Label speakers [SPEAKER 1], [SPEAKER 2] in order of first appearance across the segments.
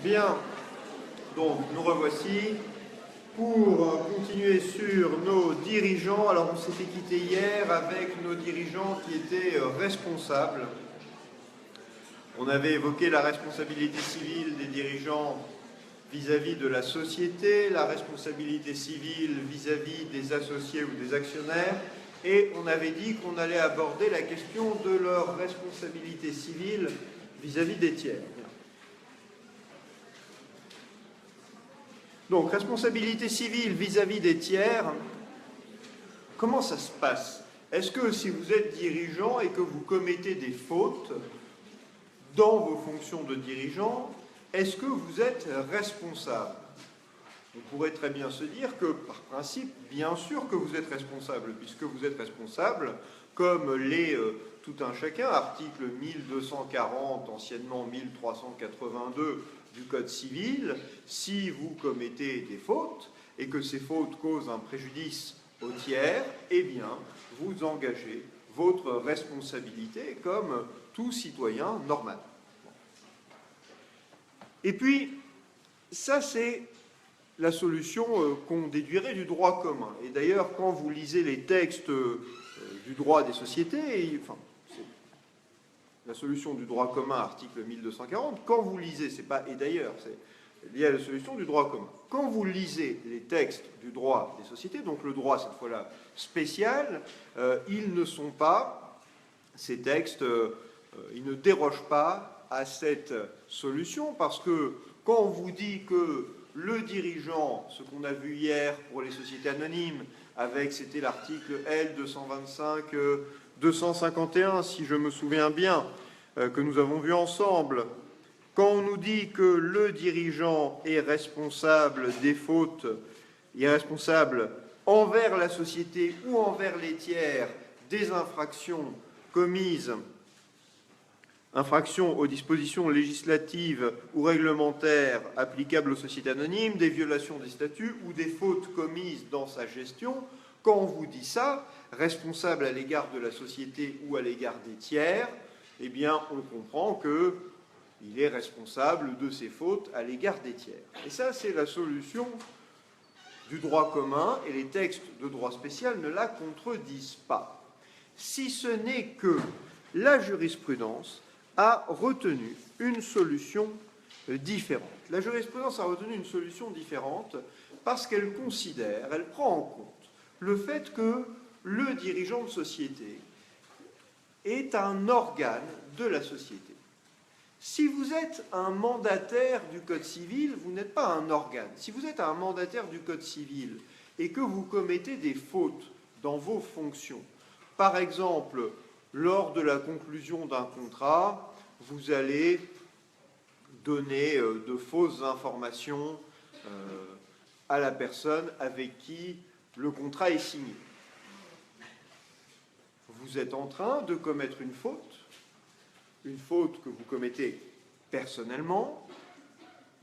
[SPEAKER 1] Bien, donc nous revoici pour continuer sur nos dirigeants. Alors on s'était quitté hier avec nos dirigeants qui étaient responsables. On avait évoqué la responsabilité civile des dirigeants vis-à-vis de la société, la responsabilité civile vis-à-vis des associés ou des actionnaires, et on avait dit qu'on allait aborder la question de leur responsabilité civile vis-à-vis des tiers. Donc, responsabilité civile vis-à-vis des tiers, comment ça se passe? Est-ce que si vous êtes dirigeant et que vous commettez des fautes dans vos fonctions de dirigeant, est-ce que vous êtes responsable? On pourrait très bien se dire que, par principe, bien sûr que vous êtes responsable, puisque vous êtes responsable, comme l'est tout un chacun, article 1240, anciennement 1382 du Code civil, si vous commettez des fautes et que ces fautes causent un préjudice au tiers, eh bien, vous engagez votre responsabilité comme tout citoyen normal. Et puis, ça c'est la solution qu'on déduirait du droit commun. Et d'ailleurs, quand vous lisez les textes du droit des sociétés, enfin, la solution du droit commun, article 1240, quand vous lisez, c'est pas et d'ailleurs, c'est lié à la solution du droit commun. Quand vous lisez les textes du droit des sociétés, donc le droit cette fois-là spécial, ils ne sont pas, ces textes, ils ne dérogent pas à cette solution, parce que quand on vous dit que le dirigeant, ce qu'on a vu hier pour les sociétés anonymes, avec, c'était l'article L225-251, si je me souviens bien, que nous avons vu ensemble, quand on nous dit que le dirigeant est responsable des fautes, il est responsable envers la société ou envers les tiers des infractions commises, infractions aux dispositions législatives ou réglementaires applicables aux sociétés anonymes, des violations des statuts ou des fautes commises dans sa gestion. Quand on vous dit ça, responsable à l'égard de la société ou à l'égard des tiers, eh bien, on comprend qu'il est responsable de ses fautes à l'égard des tiers. Et ça, c'est la solution du droit commun, et les textes de droit spécial ne la contredisent pas. Si ce n'est que la jurisprudence a retenu une solution différente. La jurisprudence a retenu une solution différente parce qu'elle considère, elle prend en compte le fait que le dirigeant de société est un organe de la société. Si vous êtes un mandataire du Code civil, vous n'êtes pas un organe. Si vous êtes un mandataire du Code civil et que vous commettez des fautes dans vos fonctions, par exemple, lors de la conclusion d'un contrat, vous allez donner de fausses informations à la personne avec qui le contrat est signé. Vous êtes en train de commettre une faute que vous commettez personnellement.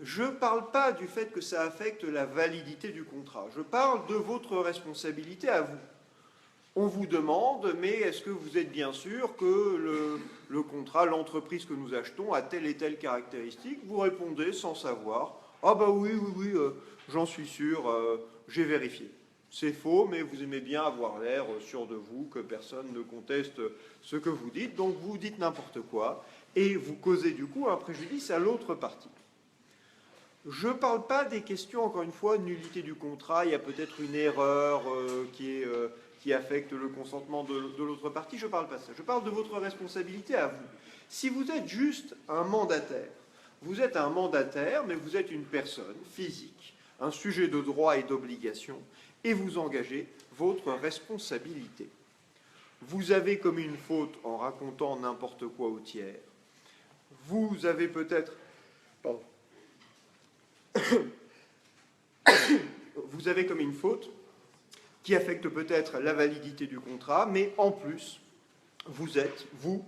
[SPEAKER 1] Je ne parle pas du fait que ça affecte la validité du contrat, je parle de votre responsabilité à vous. On vous demande, mais est-ce que vous êtes bien sûr que le contrat, l'entreprise que nous achetons a telle et telle caractéristique? Vous répondez sans savoir, ah bah oui, j'en suis sûr, j'ai vérifié. C'est faux, mais vous aimez bien avoir l'air sûr de vous, que personne ne conteste ce que vous dites, donc vous dites n'importe quoi, et vous causez du coup un préjudice à l'autre partie. Je ne parle pas des questions, encore une fois, de nullité du contrat, il y a peut-être une erreur qui affecte le consentement de l'autre partie, je ne parle pas de ça. Je parle de votre responsabilité à vous. Si vous êtes juste un mandataire, vous êtes un mandataire, mais vous êtes une personne physique, un sujet de droit et d'obligation, et vous engagez votre responsabilité. Vous avez commis une faute en racontant n'importe quoi au tiers. Vous avez peut-être... Vous avez commis une faute qui affecte peut-être la validité du contrat, mais en plus, vous êtes, vous,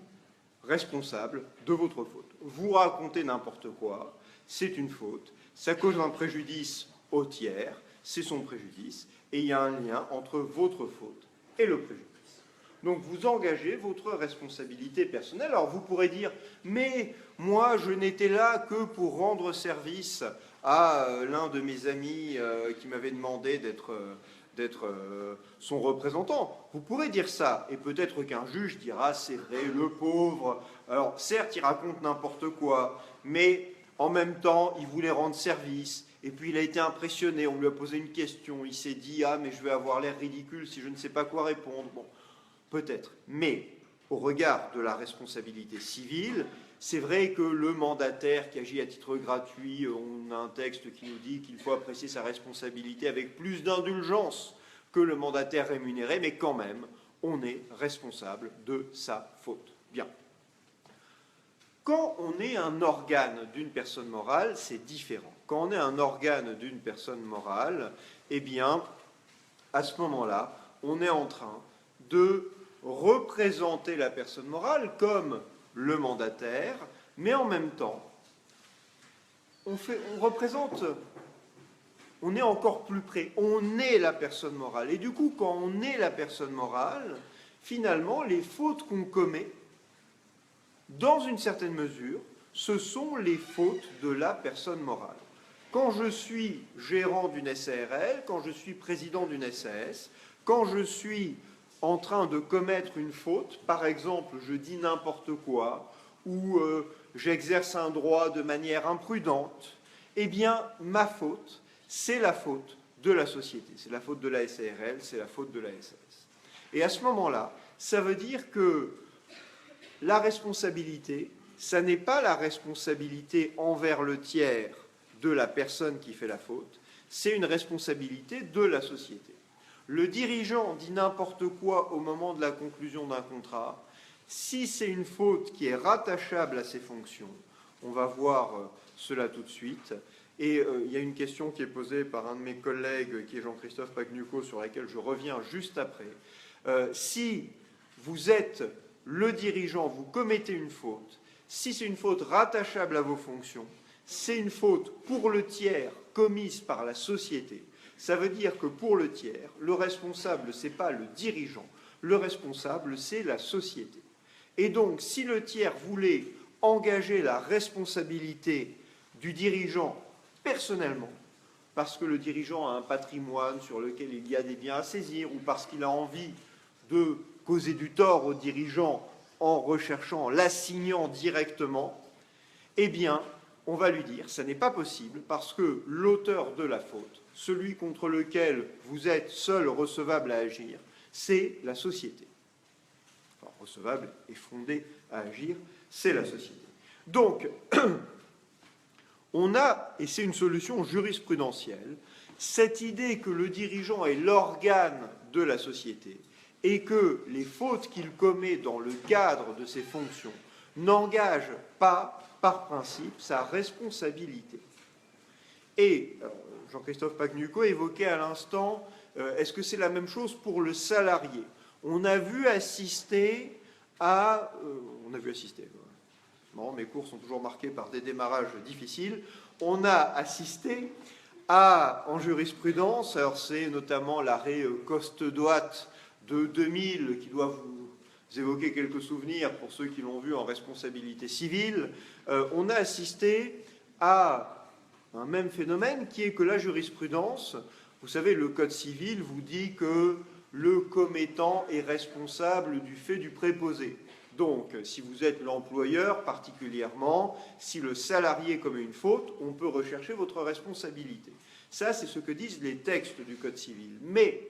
[SPEAKER 1] responsable de votre faute. Vous racontez n'importe quoi, c'est une faute, ça cause un préjudice au tiers, c'est son préjudice, et il y a un lien entre votre faute et le préjudice. Donc vous engagez votre responsabilité personnelle. Alors vous pourrez dire, mais moi je n'étais là que pour rendre service à l'un de mes amis qui m'avait demandé d'être son représentant. Vous pourrez dire ça, et peut-être qu'un juge dira, c'est vrai, le pauvre. Alors certes, il raconte n'importe quoi, mais en même temps, il voulait rendre service, et puis il a été impressionné, on lui a posé une question, il s'est dit, ah mais je vais avoir l'air ridicule si je ne sais pas quoi répondre. Bon, peut-être. Mais au regard de la responsabilité civile, c'est vrai que le mandataire qui agit à titre gratuit, on a un texte qui nous dit qu'il faut apprécier sa responsabilité avec plus d'indulgence que le mandataire rémunéré, mais quand même, on est responsable de sa faute. Bien. Quand on est un organe d'une personne morale, c'est différent. Quand on est un organe d'une personne morale, eh bien, à ce moment-là, on est en train de représenter la personne morale comme le mandataire, mais en même temps, on est encore plus près, on est la personne morale. Et du coup, quand on est la personne morale, finalement, les fautes qu'on commet, dans une certaine mesure, ce sont les fautes de la personne morale. Quand je suis gérant d'une SARL, quand je suis président d'une SAS, quand je suis en train de commettre une faute, par exemple, je dis n'importe quoi, ou j'exerce un droit de manière imprudente, eh bien, ma faute, c'est la faute de la société, c'est la faute de la SARL, c'est la faute de la SAS. Et à ce moment-là, ça veut dire que la responsabilité, ça n'est pas la responsabilité envers le tiers de la personne qui fait la faute, c'est une responsabilité de la société. Le dirigeant dit n'importe quoi au moment de la conclusion d'un contrat. Si c'est une faute qui est rattachable à ses fonctions, on va voir cela tout de suite. Et il y a une question qui est posée par un de mes collègues, qui est Jean-Christophe Pagnucco, sur laquelle je reviens juste après. Si vous êtes le dirigeant, vous commettez une faute, si c'est une faute rattachable à vos fonctions, c'est une faute pour le tiers commise par la société. Ça veut dire que pour le tiers, le responsable, ce n'est pas le dirigeant, le responsable, c'est la société. Et donc, si le tiers voulait engager la responsabilité du dirigeant personnellement, parce que le dirigeant a un patrimoine sur lequel il y a des biens à saisir, ou parce qu'il a envie de causer du tort au dirigeant en recherchant, en l'assignant directement, eh bien, on va lui dire, ça n'est pas possible, parce que l'auteur de la faute, celui contre lequel vous êtes seul recevable à agir, c'est la société. Enfin, recevable et fondé à agir, c'est la société. Donc, on a, et c'est une solution jurisprudentielle, cette idée que le dirigeant est l'organe de la société et que les fautes qu'il commet dans le cadre de ses fonctions n'engagent pas, par principe, sa responsabilité. Et Jean-Christophe Pagnucco évoquait à l'instant, est-ce que c'est la même chose pour le salarié? On a vu assister à... Non, mes cours sont toujours marqués par des démarrages difficiles. On a assisté à, en jurisprudence, alors c'est notamment l'arrêt Coste-Doit de 2000 qui doit vous évoquer quelques souvenirs pour ceux qui l'ont vu en responsabilité civile, on a assisté à un même phénomène qui est que la jurisprudence, vous savez, le Code civil vous dit que le commettant est responsable du fait du préposé. Donc, si vous êtes l'employeur particulièrement, si le salarié commet une faute, on peut rechercher votre responsabilité. Ça, c'est ce que disent les textes du Code civil. Mais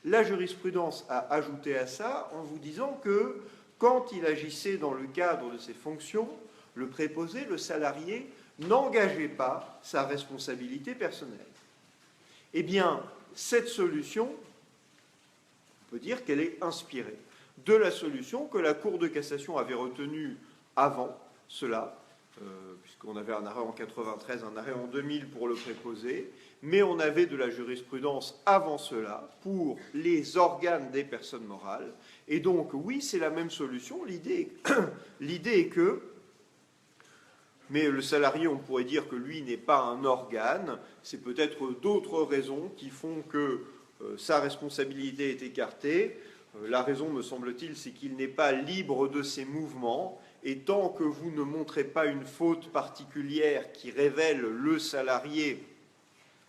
[SPEAKER 1] la jurisprudence a ajouté à ça en vous disant que quand il agissait dans le cadre de ses fonctions, le préposé, le salarié, n'engageait pas sa responsabilité personnelle. Eh bien, cette solution, on peut dire qu'elle est inspirée de la solution que la Cour de cassation avait retenue avant cela, puisqu'on avait un arrêt en 93, un arrêt en 2000 pour le préposé, mais on avait de la jurisprudence avant cela pour les organes des personnes morales. Et donc, oui, c'est la même solution. L'idée est que, mais le salarié, on pourrait dire que lui n'est pas un organe, c'est peut-être d'autres raisons qui font que sa responsabilité est écartée. La raison, me semble-t-il, c'est qu'il n'est pas libre de ses mouvements, et tant que vous ne montrez pas une faute particulière qui révèle le salarié,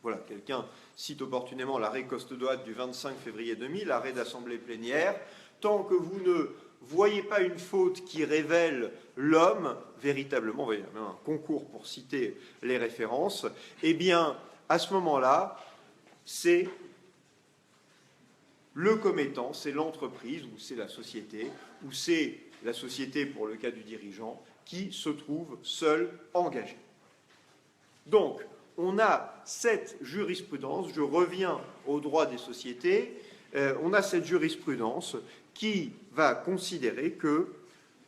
[SPEAKER 1] voilà, quelqu'un cite opportunément l'arrêt Coste-Doat du 25 février 2000, arrêt d'assemblée plénière, tant que vous ne voyez pas une faute qui révèle l'homme, véritablement, vous voyez, il y a même un concours pour citer les références, eh bien, à ce moment-là, c'est le commettant, c'est l'entreprise, ou c'est la société, ou c'est la société pour le cas du dirigeant, qui se trouve seul engagé. Donc, on a cette jurisprudence, je reviens au droit des sociétés, on a cette jurisprudence qui va considérer que,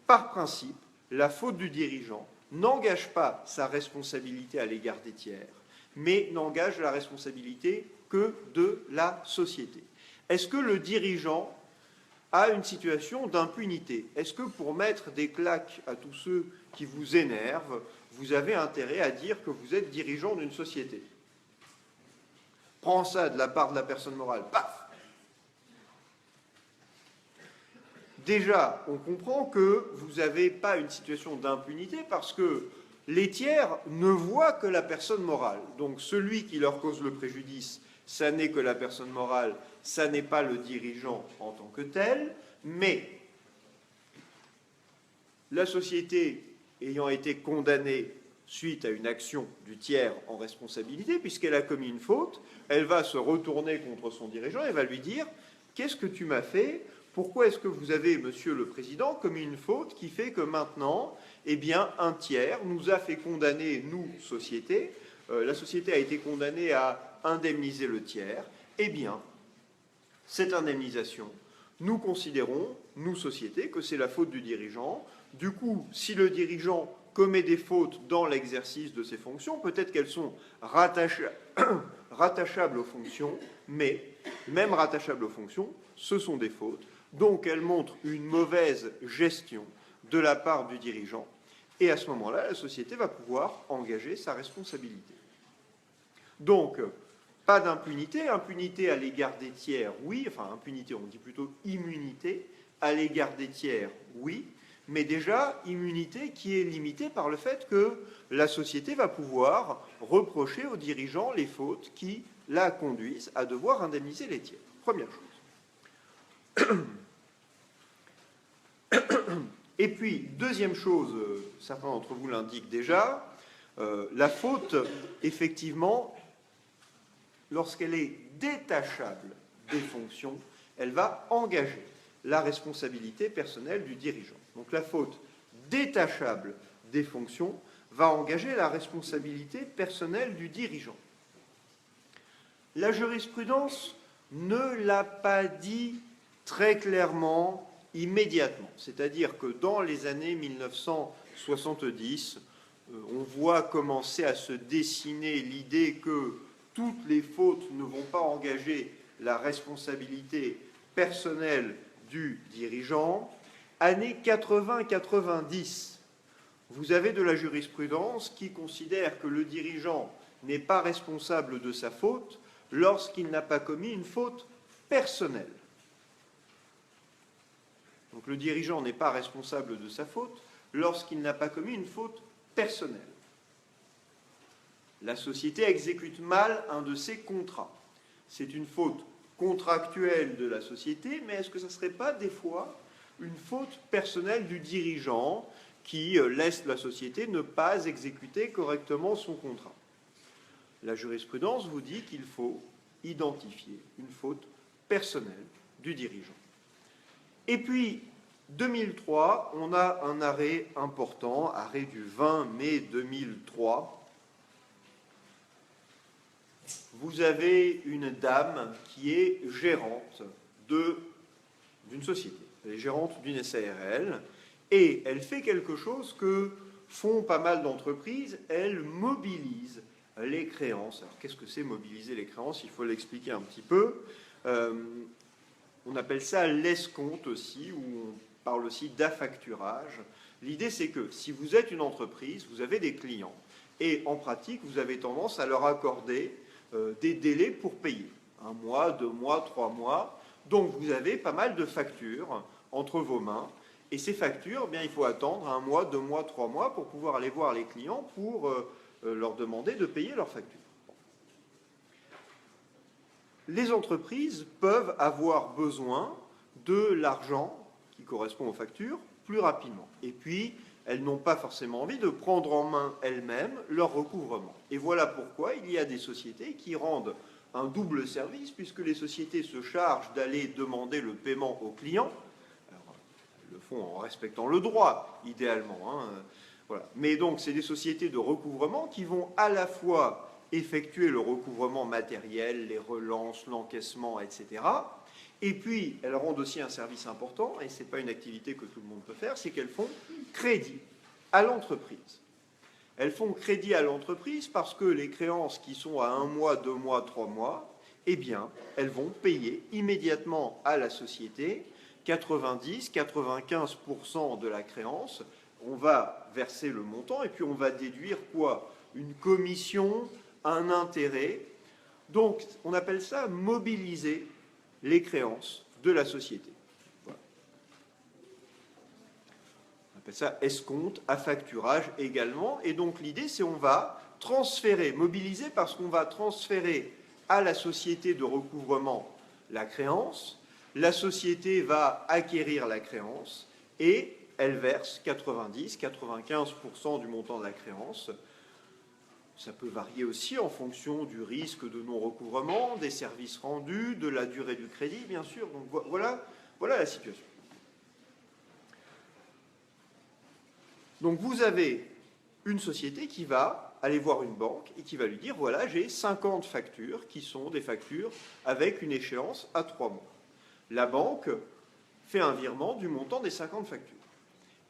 [SPEAKER 1] par principe, la faute du dirigeant n'engage pas sa responsabilité à l'égard des tiers, mais n'engage la responsabilité que de la société. Est-ce que le dirigeant a une situation d'impunité? Est-ce que pour mettre des claques à tous ceux qui vous énervent, vous avez intérêt à dire que vous êtes dirigeant d'une société? Prends ça de la part de la personne morale, paf! Déjà, on comprend que vous n'avez pas une situation d'impunité parce que les tiers ne voient que la personne morale. Donc celui qui leur cause le préjudice, ça n'est que la personne morale, ça n'est pas le dirigeant en tant que tel, mais la société ayant été condamnée suite à une action du tiers en responsabilité, puisqu'elle a commis une faute, elle va se retourner contre son dirigeant et va lui dire « Qu'est-ce que tu m'as fait ? Pourquoi est-ce que vous avez, monsieur le président, commis une faute qui fait que maintenant, eh bien, un tiers nous a fait condamner, nous, société, la société a été condamnée à indemniser le tiers, eh bien, cette indemnisation, nous considérons, nous, société, que c'est la faute du dirigeant. Du coup, si le dirigeant commet des fautes dans l'exercice de ses fonctions, peut-être qu'elles sont rattachables aux fonctions, mais même rattachables aux fonctions, ce sont des fautes. Donc, elles montrent une mauvaise gestion de la part du dirigeant. Et à ce moment-là, la société va pouvoir engager sa responsabilité. Donc, pas d'impunité. Impunité à l'égard des tiers, oui. Enfin, impunité, on dit plutôt immunité. À l'égard des tiers, oui. Mais déjà, immunité qui est limitée par le fait que la société va pouvoir reprocher aux dirigeants les fautes qui la conduisent à devoir indemniser les tiers. Première chose. Et puis, deuxième chose, certains d'entre vous l'indiquent déjà, la faute, effectivement, lorsqu'elle est détachable des fonctions, elle va engager la responsabilité personnelle du dirigeant. Donc la faute détachable des fonctions va engager la responsabilité personnelle du dirigeant. La jurisprudence ne l'a pas dit très clairement, immédiatement. C'est-à-dire que dans les années 1970, on voit commencer à se dessiner l'idée que toutes les fautes ne vont pas engager la responsabilité personnelle du dirigeant. Années 80-90, vous avez de la jurisprudence qui considère que le dirigeant n'est pas responsable de sa faute lorsqu'il n'a pas commis une faute personnelle. Donc le dirigeant n'est pas responsable de sa faute lorsqu'il n'a pas commis une faute personnelle. La société exécute mal un de ses contrats. C'est une faute contractuelle de la société, mais est-ce que ça ne serait pas des fois une faute personnelle du dirigeant qui laisse la société ne pas exécuter correctement son contrat? La jurisprudence vous dit qu'il faut identifier une faute personnelle du dirigeant. Et puis, 2003, on a un arrêt important, arrêt du 20 mai 2003. Vous avez une dame qui est gérante d'une société. Elle est gérante d'une SARL et elle fait quelque chose que font pas mal d'entreprises. Elle mobilise les créances. Alors, qu'est-ce que c'est mobiliser les créances? Il faut l'expliquer un petit peu. On appelle ça l'escompte aussi, ou on parle aussi d'affacturage. L'idée, c'est que si vous êtes une entreprise, vous avez des clients, et en pratique, vous avez tendance à leur accorder des délais pour payer. 1 mois, 2 mois, 3 mois. Donc vous avez pas mal de factures entre vos mains, et ces factures, eh bien, il faut attendre 1 mois, 2 mois, 3 mois pour pouvoir aller voir les clients pour leur demander de payer leurs factures. Les entreprises peuvent avoir besoin de l'argent qui correspond aux factures plus rapidement. Et puis, elles n'ont pas forcément envie de prendre en main elles-mêmes leur recouvrement. Et voilà pourquoi il y a des sociétés qui rendent un double service, puisque les sociétés se chargent d'aller demander le paiement aux clients. Alors, elles le font en respectant le droit, idéalement. Voilà. Mais donc, c'est des sociétés de recouvrement qui vont à la fois effectuer le recouvrement matériel, les relances, l'encaissement, etc. Et puis, elles rendent aussi un service important, et ce n'est pas une activité que tout le monde peut faire, c'est qu'elles font crédit à l'entreprise. Elles font crédit à l'entreprise parce que les créances qui sont à 1 mois, 2 mois, 3 mois, eh bien, elles vont payer immédiatement à la société 90-95% de la créance. On va verser le montant et puis on va déduire quoi? Une commission, un intérêt. Donc, on appelle ça mobiliser les créances de la société. Voilà. On appelle ça escompte, affacturage également. Et donc, l'idée, c'est on va transférer, mobiliser parce qu'on va transférer à la société de recouvrement la créance. société va acquérir la créance et elle verse 90-95% du montant de la créance. Ça peut varier aussi en fonction du risque de non-recouvrement, des services rendus, de la durée du crédit, bien sûr. Donc voilà la situation. Donc vous avez une société qui va aller voir une banque et qui va lui dire, voilà, j'ai 50 factures qui sont des factures avec une échéance à 3 mois. La banque fait un virement du montant des 50 factures.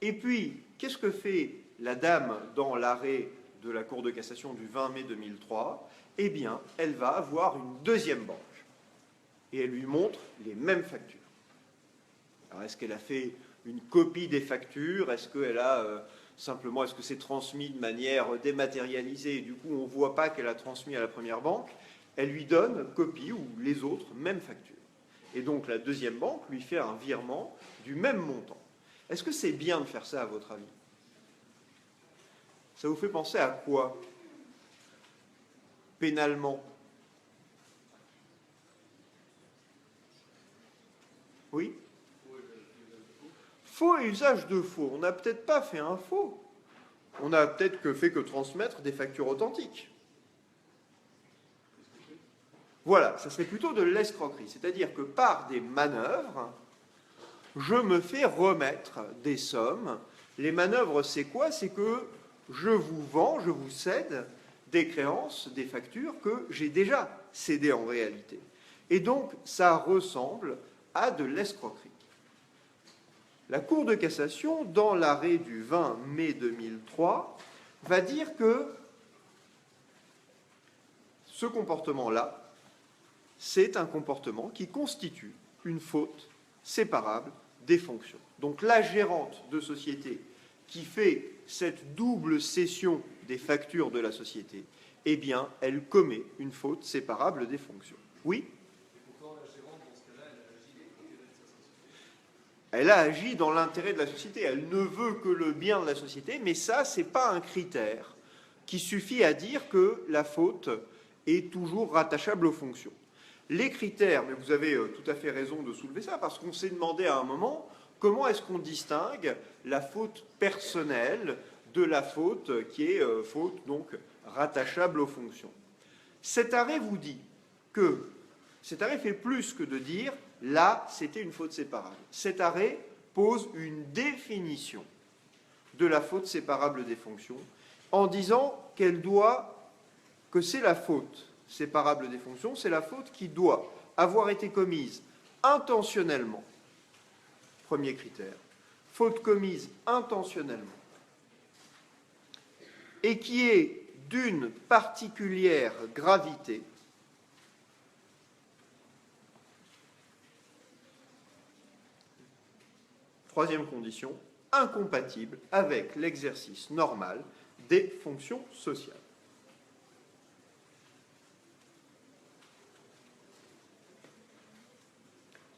[SPEAKER 1] Et puis, qu'est-ce que fait la dame dans l'arrêt de la Cour de cassation du 20 mai 2003, eh bien, elle va avoir une deuxième banque. Et elle lui montre les mêmes factures. Alors, est-ce qu'elle a fait une copie des factures? Est-ce qu'elle a simplement, est-ce que c'est transmis de manière dématérialisée? Et du coup, on ne voit pas qu'elle a transmis à la première banque. Elle lui donne copie ou les autres, mêmes factures. Et donc, la deuxième banque lui fait un virement du même montant. Est-ce que c'est bien de faire ça, à votre avis? Ça vous fait penser à quoi, pénalement? Oui? Faux et usage de faux. On n'a peut-être pas fait un faux. On n'a peut-être fait que transmettre des factures authentiques. Voilà, ça serait plutôt de l'escroquerie. C'est-à-dire que par des manœuvres, je me fais remettre des sommes. Les manœuvres, c'est quoi? C'est que je vous vends, je vous cède des créances, des factures que j'ai déjà cédées en réalité. Et donc, ça ressemble à de l'escroquerie. La Cour de cassation, dans l'arrêt du 20 mai 2003, va dire que ce comportement-là, c'est un comportement qui constitue une faute séparable des fonctions. Donc la gérante de société qui fait cette double cession des factures de la société, eh bien, elle commet une faute séparable des fonctions. Oui? Elle a agi dans l'intérêt de la société. Elle ne veut que le bien de la société, mais ça, ce n'est pas un critère qui suffit à dire que la faute est toujours rattachable aux fonctions. Les critères, mais vous avez tout à fait raison de soulever ça, parce qu'on s'est demandé à un moment comment est-ce qu'on distingue la faute personnelle de la faute qui est faute donc rattachable aux fonctions. Cet arrêt vous dit que, cet arrêt fait plus que de dire là c'était une faute séparable. Cet arrêt pose une définition de la faute séparable des fonctions en disant que c'est la faute séparable des fonctions, c'est la faute qui doit avoir été commise intentionnellement. Premier critère. Faute commise intentionnellement. Et qui est d'une particulière gravité. Troisième condition, incompatible avec l'exercice normal des fonctions sociales.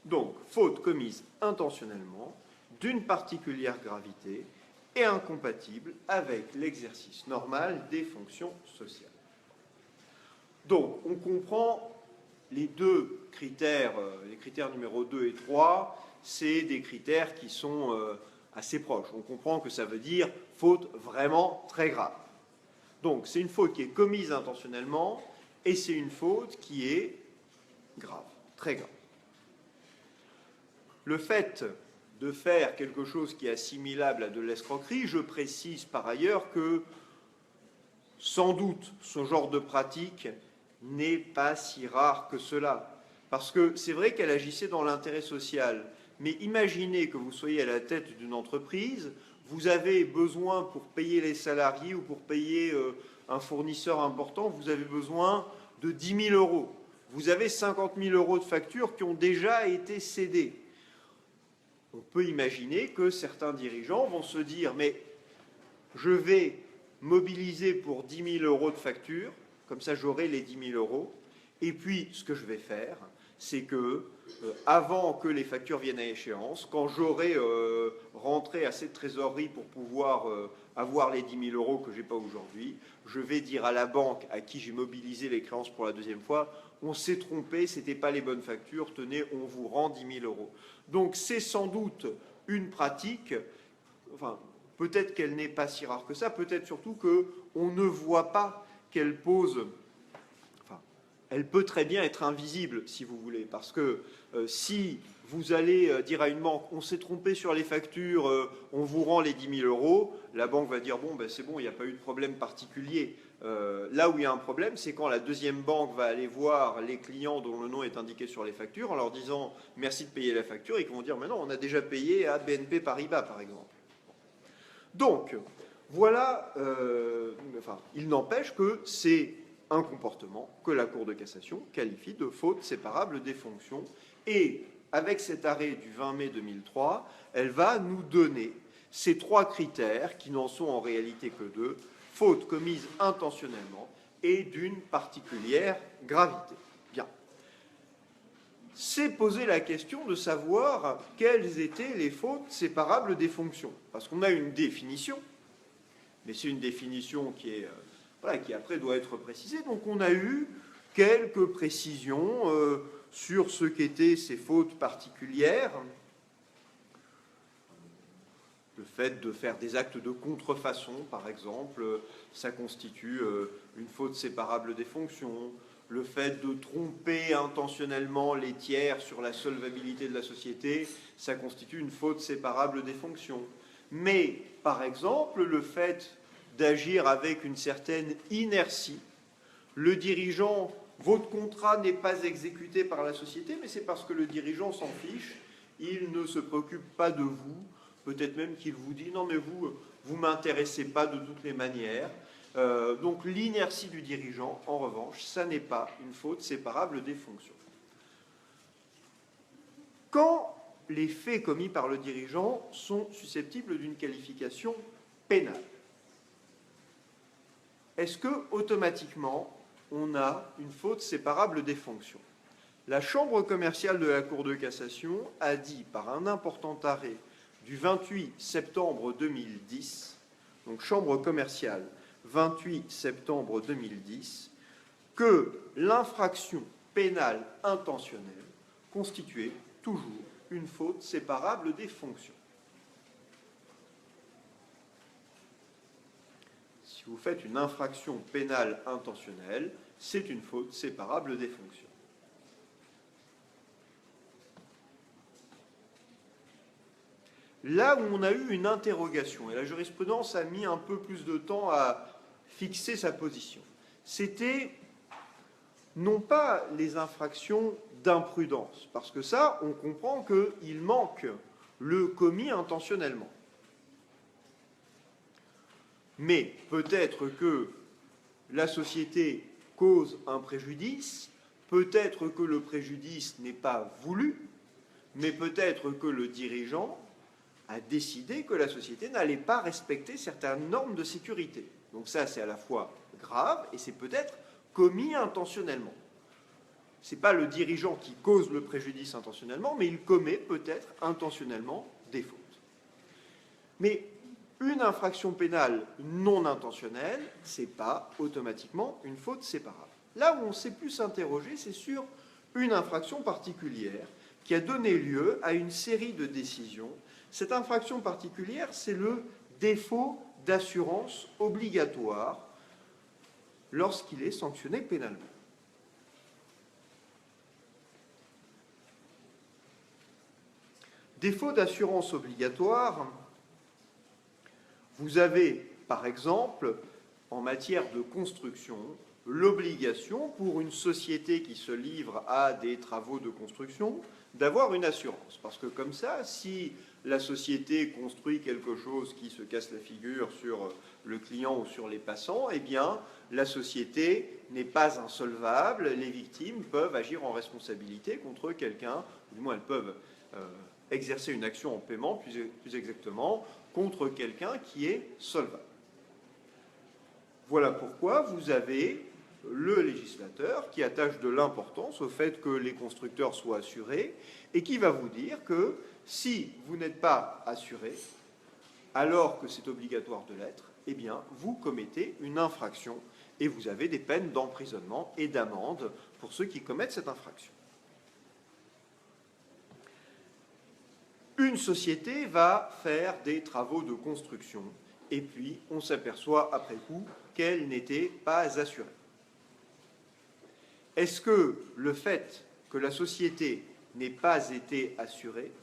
[SPEAKER 1] Donc, faute commise intentionnellement, d'une particulière gravité et incompatible avec l'exercice normal des fonctions sociales. Donc, on comprend les deux critères, les critères numéro 2 et 3, c'est des critères qui sont assez proches. On comprend que ça veut dire faute vraiment très grave. Donc, c'est une faute qui est commise intentionnellement et c'est une faute qui est grave, très grave. Le fait de faire quelque chose qui est assimilable à de l'escroquerie, je précise par ailleurs que sans doute ce genre de pratique n'est pas si rare que cela. Parce que c'est vrai qu'elle agissait dans l'intérêt social, mais imaginez que vous soyez à la tête d'une entreprise, vous avez besoin pour payer les salariés ou pour payer un fournisseur important, vous avez besoin de 10 000 euros. Vous avez 50 000 euros de factures qui ont déjà été cédées. On peut imaginer que certains dirigeants vont se dire « mais je vais mobiliser pour 10 000 euros de factures, comme ça j'aurai les 10 000 euros, et puis ce que je vais faire, c'est que avant que les factures viennent à échéance, quand j'aurai rentré assez de trésorerie pour pouvoir avoir les 10 000 euros que je n'ai pas aujourd'hui, je vais dire à la banque à qui j'ai mobilisé les créances pour la deuxième fois, on s'est trompé, ce n'étaient pas les bonnes factures, tenez, on vous rend 10 000 euros. Donc c'est sans doute une pratique, enfin peut-être qu'elle n'est pas si rare que ça, peut-être surtout qu'on ne voit pas qu'elle pose... Elle peut très bien être invisible, si vous voulez, parce que si vous allez dire à une banque « on s'est trompé sur les factures, on vous rend les 10 000 euros », la banque va dire « bon, ben, c'est bon, il n'y a pas eu de problème particulier ». Là où il y a un problème, c'est quand la deuxième banque va aller voir les clients dont le nom est indiqué sur les factures en leur disant « merci de payer la facture » et qu'ils vont dire « mais non, on a déjà payé à BNP Paribas, par exemple ». Donc, voilà, il n'empêche que c'est un comportement que la Cour de cassation qualifie de faute séparable des fonctions. Et avec cet arrêt du 20 mai 2003, elle va nous donner ces trois critères, qui n'en sont en réalité que deux, faute commise intentionnellement et d'une particulière gravité. Bien. C'est poser la question de savoir quelles étaient les fautes séparables des fonctions. Parce qu'on a une définition, mais c'est une définition qui est... qui après doit être précisée. Donc on a eu quelques précisions sur ce qu'étaient ces fautes particulières. Le fait de faire des actes de contrefaçon, par exemple, ça constitue une faute séparable des fonctions. Le fait de tromper intentionnellement les tiers sur la solvabilité de la société, ça constitue une faute séparable des fonctions. Mais, par exemple, le fait d'agir avec une certaine inertie. Le dirigeant, votre contrat n'est pas exécuté par la société, mais c'est parce que le dirigeant s'en fiche, il ne se préoccupe pas de vous, peut-être même qu'il vous dit « non mais vous ne m'intéressez pas de toutes les manières ». Donc l'inertie du dirigeant, en revanche, ça n'est pas une faute séparable des fonctions. Quand les faits commis par le dirigeant sont susceptibles d'une qualification pénale, est-ce que, automatiquement, on a une faute séparable des fonctions? La Chambre commerciale de la Cour de cassation a dit, par un important arrêt du 28 septembre 2010, donc Chambre commerciale, 28 septembre 2010, que l'infraction pénale intentionnelle constituait toujours une faute séparable des fonctions. Si vous faites une infraction pénale intentionnelle, c'est une faute séparable des fonctions. Là où on a eu une interrogation, et la jurisprudence a mis un peu plus de temps à fixer sa position, c'était non pas les infractions d'imprudence, parce que ça, on comprend qu'il manque le commis intentionnellement. Mais peut-être que la société cause un préjudice, peut-être que le préjudice n'est pas voulu, mais peut-être que le dirigeant a décidé que la société n'allait pas respecter certaines normes de sécurité. Donc ça, c'est à la fois grave et c'est peut-être commis intentionnellement. Ce n'est pas le dirigeant qui cause le préjudice intentionnellement, mais il commet peut-être intentionnellement des fautes. Mais une infraction pénale non intentionnelle, ce n'est pas automatiquement une faute séparable. Là où on s'est plus s'interroger, c'est sur une infraction particulière qui a donné lieu à une série de décisions. Cette infraction particulière, c'est le défaut d'assurance obligatoire lorsqu'il est sanctionné pénalement. Défaut d'assurance obligatoire, vous avez, par exemple, en matière de construction, l'obligation pour une société qui se livre à des travaux de construction d'avoir une assurance. Parce que comme ça, si la société construit quelque chose qui se casse la figure sur le client ou sur les passants, eh bien, la société n'est pas insolvable, les victimes peuvent agir en responsabilité contre quelqu'un, ou du moins elles peuvent exercer une action en paiement, plus exactement, contre quelqu'un qui est solvable. Voilà pourquoi vous avez le législateur qui attache de l'importance au fait que les constructeurs soient assurés et qui va vous dire que si vous n'êtes pas assuré, alors que c'est obligatoire de l'être, eh bien, vous commettez une infraction et vous avez des peines d'emprisonnement et d'amende pour ceux qui commettent cette infraction. Une société va faire des travaux de construction et puis on s'aperçoit après coup qu'elle n'était pas assurée. Est-ce que le fait que la société n'ait pas été assurée,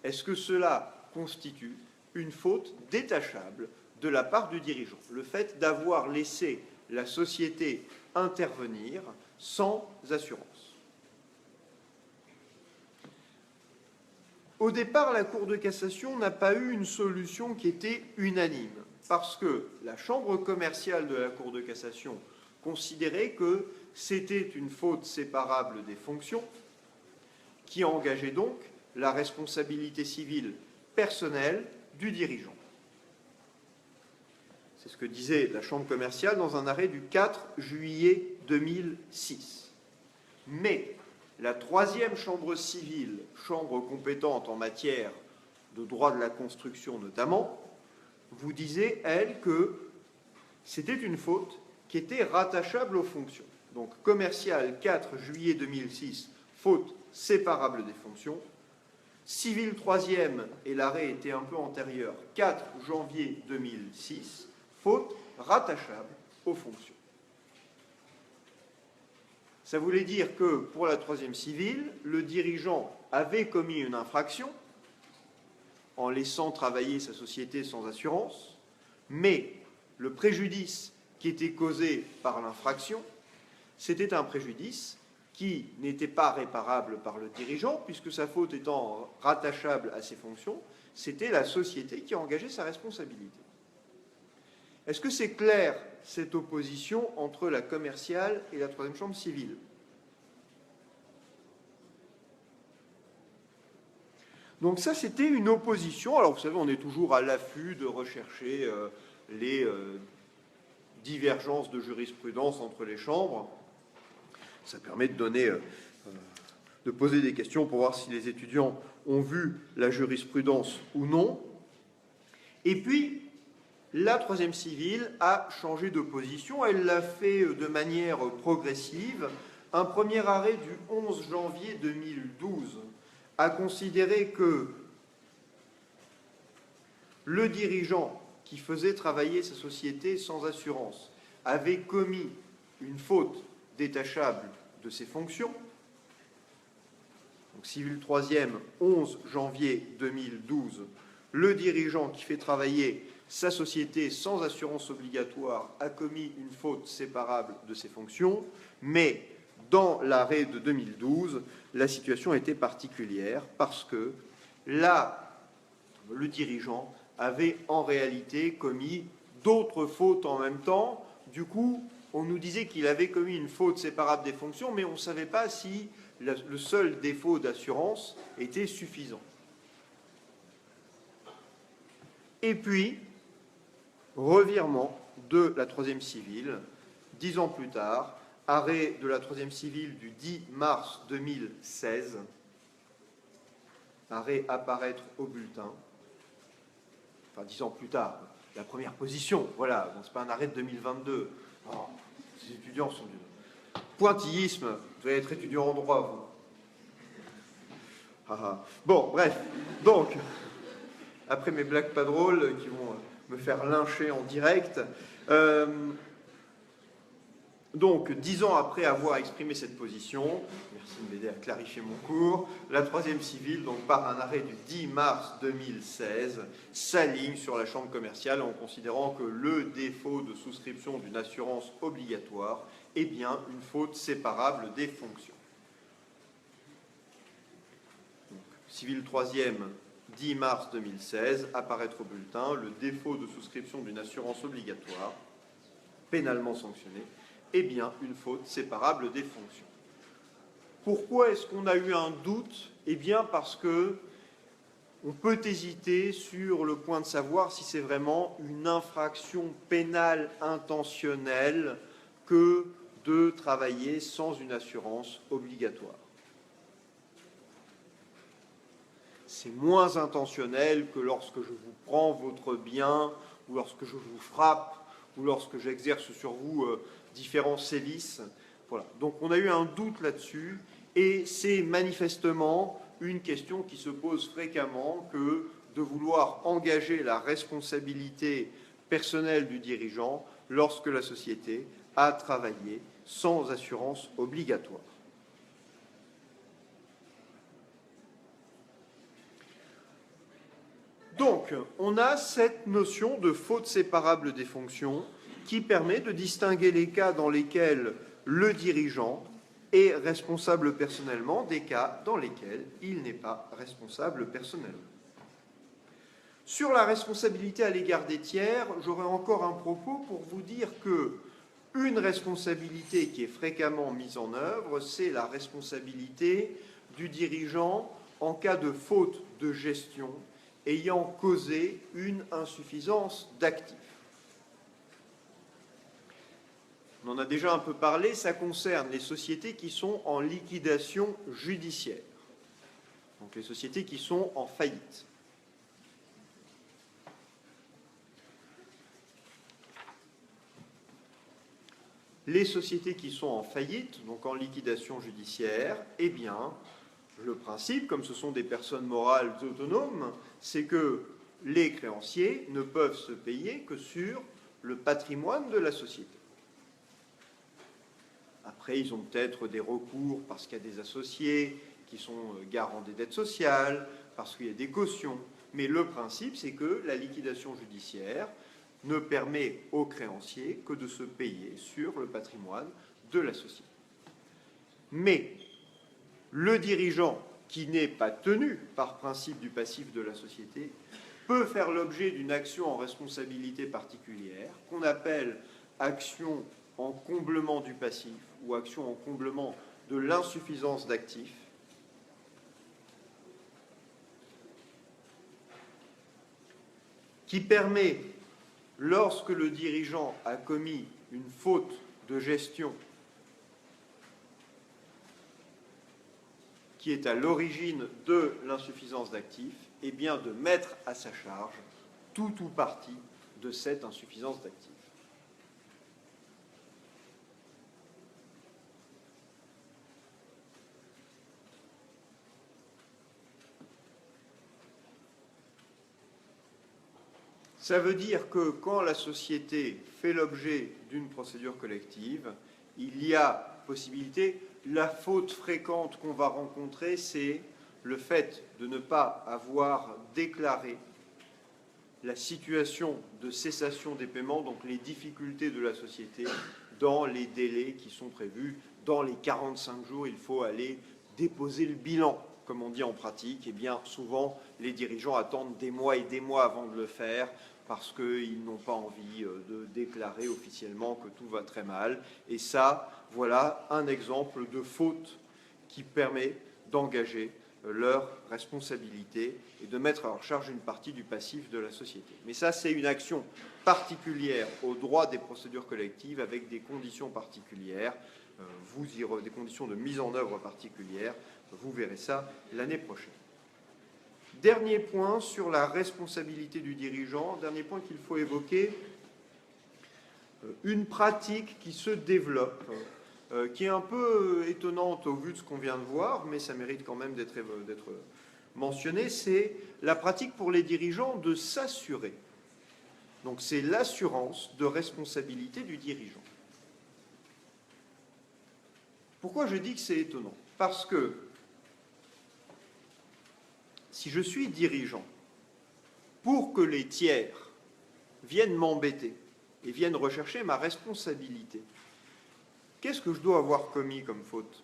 [SPEAKER 1] est-ce que cela constitue une faute détachable de la part du dirigeant? Le fait d'avoir laissé la société intervenir sans assurance. Au départ, la Cour de cassation n'a pas eu une solution qui était unanime, parce que la chambre commerciale de la Cour de cassation considérait que c'était une faute séparable des fonctions, qui engageait donc la responsabilité civile personnelle du dirigeant. C'est ce que disait la chambre commerciale dans un arrêt du 4 juillet 2006. Mais la troisième chambre civile, chambre compétente en matière de droit de la construction notamment, vous disait, elle, que c'était une faute qui était rattachable aux fonctions. Donc, commercial 4 juillet 2006, faute séparable des fonctions. Civil 3e, et l'arrêt était un peu antérieur, 4 janvier 2006, faute rattachable aux fonctions. Ça voulait dire que, pour la 3e civile, le dirigeant avait commis une infraction en laissant travailler sa société sans assurance, mais le préjudice qui était causé par l'infraction, c'était un préjudice qui n'était pas réparable par le dirigeant, puisque sa faute étant rattachable à ses fonctions, c'était la société qui a engagé sa responsabilité. Est-ce que c'est clair, cette opposition entre la commerciale et la 3e chambre civile? Donc ça, c'était une opposition. Alors vous savez, on est toujours à l'affût de rechercher les divergences de jurisprudence entre les chambres. Ça permet de donner, de poser des questions pour voir si les étudiants ont vu la jurisprudence ou non. Et puis, la 3e civile a changé de position. Elle l'a fait de manière progressive. Un premier arrêt du 11 janvier 2012 a considéré que le dirigeant qui faisait travailler sa société sans assurance avait commis une faute détachable de ses fonctions. Donc, civil 3e, 11 janvier 2012, le dirigeant qui fait travailler sa société sans assurance obligatoire a commis une faute séparable de ses fonctions, mais dans l'arrêt de 2012, la situation était particulière parce que là, le dirigeant avait en réalité commis d'autres fautes en même temps. Du coup, on nous disait qu'il avait commis une faute séparable des fonctions, mais on ne savait pas si le seul défaut d'assurance était suffisant. Et puis, revirement de la 3e civile, 10 ans plus tard, arrêt de la 3e civile du 10 mars 2016, arrêt apparaître au bulletin, enfin 10 ans plus tard, la première position, voilà, bon, ce n'est pas un arrêt de 2022. Oh, ces étudiants sont du pointillisme, vous allez être étudiant en droit, vous. Bon, bref, donc, après mes blagues pas drôles qui vont me faire lyncher en direct, donc, 10 ans après avoir exprimé cette position, merci de m'aider à clarifier mon cours, la 3e civile, donc par un arrêt du 10 mars 2016, s'aligne sur la chambre commerciale en considérant que le défaut de souscription d'une assurance obligatoire est bien une faute séparable des fonctions. Donc, civile 3e, 10 mars 2016, apparaître au bulletin, le défaut de souscription d'une assurance obligatoire, pénalement sanctionné, est bien une faute séparable des fonctions. Pourquoi est-ce qu'on a eu un doute? Eh bien parce que on peut hésiter sur le point de savoir si c'est vraiment une infraction pénale intentionnelle que de travailler sans une assurance obligatoire. C'est moins intentionnel que lorsque je vous prends votre bien, ou lorsque je vous frappe, ou lorsque j'exerce sur vous différents sévices. Voilà. Donc on a eu un doute là-dessus, et c'est manifestement une question qui se pose fréquemment que de vouloir engager la responsabilité personnelle du dirigeant lorsque la société a travaillé sans assurance obligatoire. Donc, on a cette notion de faute séparable des fonctions qui permet de distinguer les cas dans lesquels le dirigeant est responsable personnellement des cas dans lesquels il n'est pas responsable personnellement. Sur la responsabilité à l'égard des tiers, j'aurai encore un propos pour vous dire que une responsabilité qui est fréquemment mise en œuvre, c'est la responsabilité du dirigeant en cas de faute de gestion ayant causé une insuffisance d'actifs. On en a déjà un peu parlé, ça concerne les sociétés qui sont en liquidation judiciaire, donc les sociétés qui sont en faillite. Les sociétés qui sont en faillite, donc en liquidation judiciaire, eh bien, le principe, comme ce sont des personnes morales autonomes, c'est que les créanciers ne peuvent se payer que sur le patrimoine de la société. Après, ils ont peut-être des recours parce qu'il y a des associés qui sont garants des dettes sociales, parce qu'il y a des cautions. Mais le principe, c'est que la liquidation judiciaire ne permet aux créanciers que de se payer sur le patrimoine de la société. Mais le dirigeant qui n'est pas tenu par principe du passif de la société peut faire l'objet d'une action en responsabilité particulière qu'on appelle action en comblement du passif ou action en comblement de l'insuffisance d'actifs, qui permet, lorsque le dirigeant a commis une faute de gestion qui est à l'origine de l'insuffisance d'actifs, eh bien de mettre à sa charge tout ou partie de cette insuffisance d'actifs. Ça veut dire que quand la société fait l'objet d'une procédure collective, il y a possibilité. La faute fréquente qu'on va rencontrer, c'est le fait de ne pas avoir déclaré la situation de cessation des paiements, donc les difficultés de la société, dans les délais qui sont prévus. Dans les 45 jours, il faut aller déposer le bilan, comme on dit en pratique. Et bien souvent, les dirigeants attendent des mois et des mois avant de le faire, parce qu'ils n'ont pas envie de déclarer officiellement que tout va très mal. Et ça, voilà un exemple de faute qui permet d'engager leur responsabilité et de mettre à leur charge une partie du passif de la société. Mais ça, c'est une action particulière au droit des procédures collectives avec des conditions particulières. des conditions de mise en œuvre particulières. Vous verrez ça l'année prochaine. Dernier point sur la responsabilité du dirigeant, dernier point qu'il faut évoquer, une pratique qui se développe, qui est un peu étonnante au vu de ce qu'on vient de voir, mais ça mérite quand même d'être mentionné, c'est la pratique pour les dirigeants de s'assurer. Donc c'est l'assurance de responsabilité du dirigeant. Pourquoi je dis que c'est étonnant? Parce que si je suis dirigeant, pour que les tiers viennent m'embêter et viennent rechercher ma responsabilité, qu'est-ce que je dois avoir commis comme faute?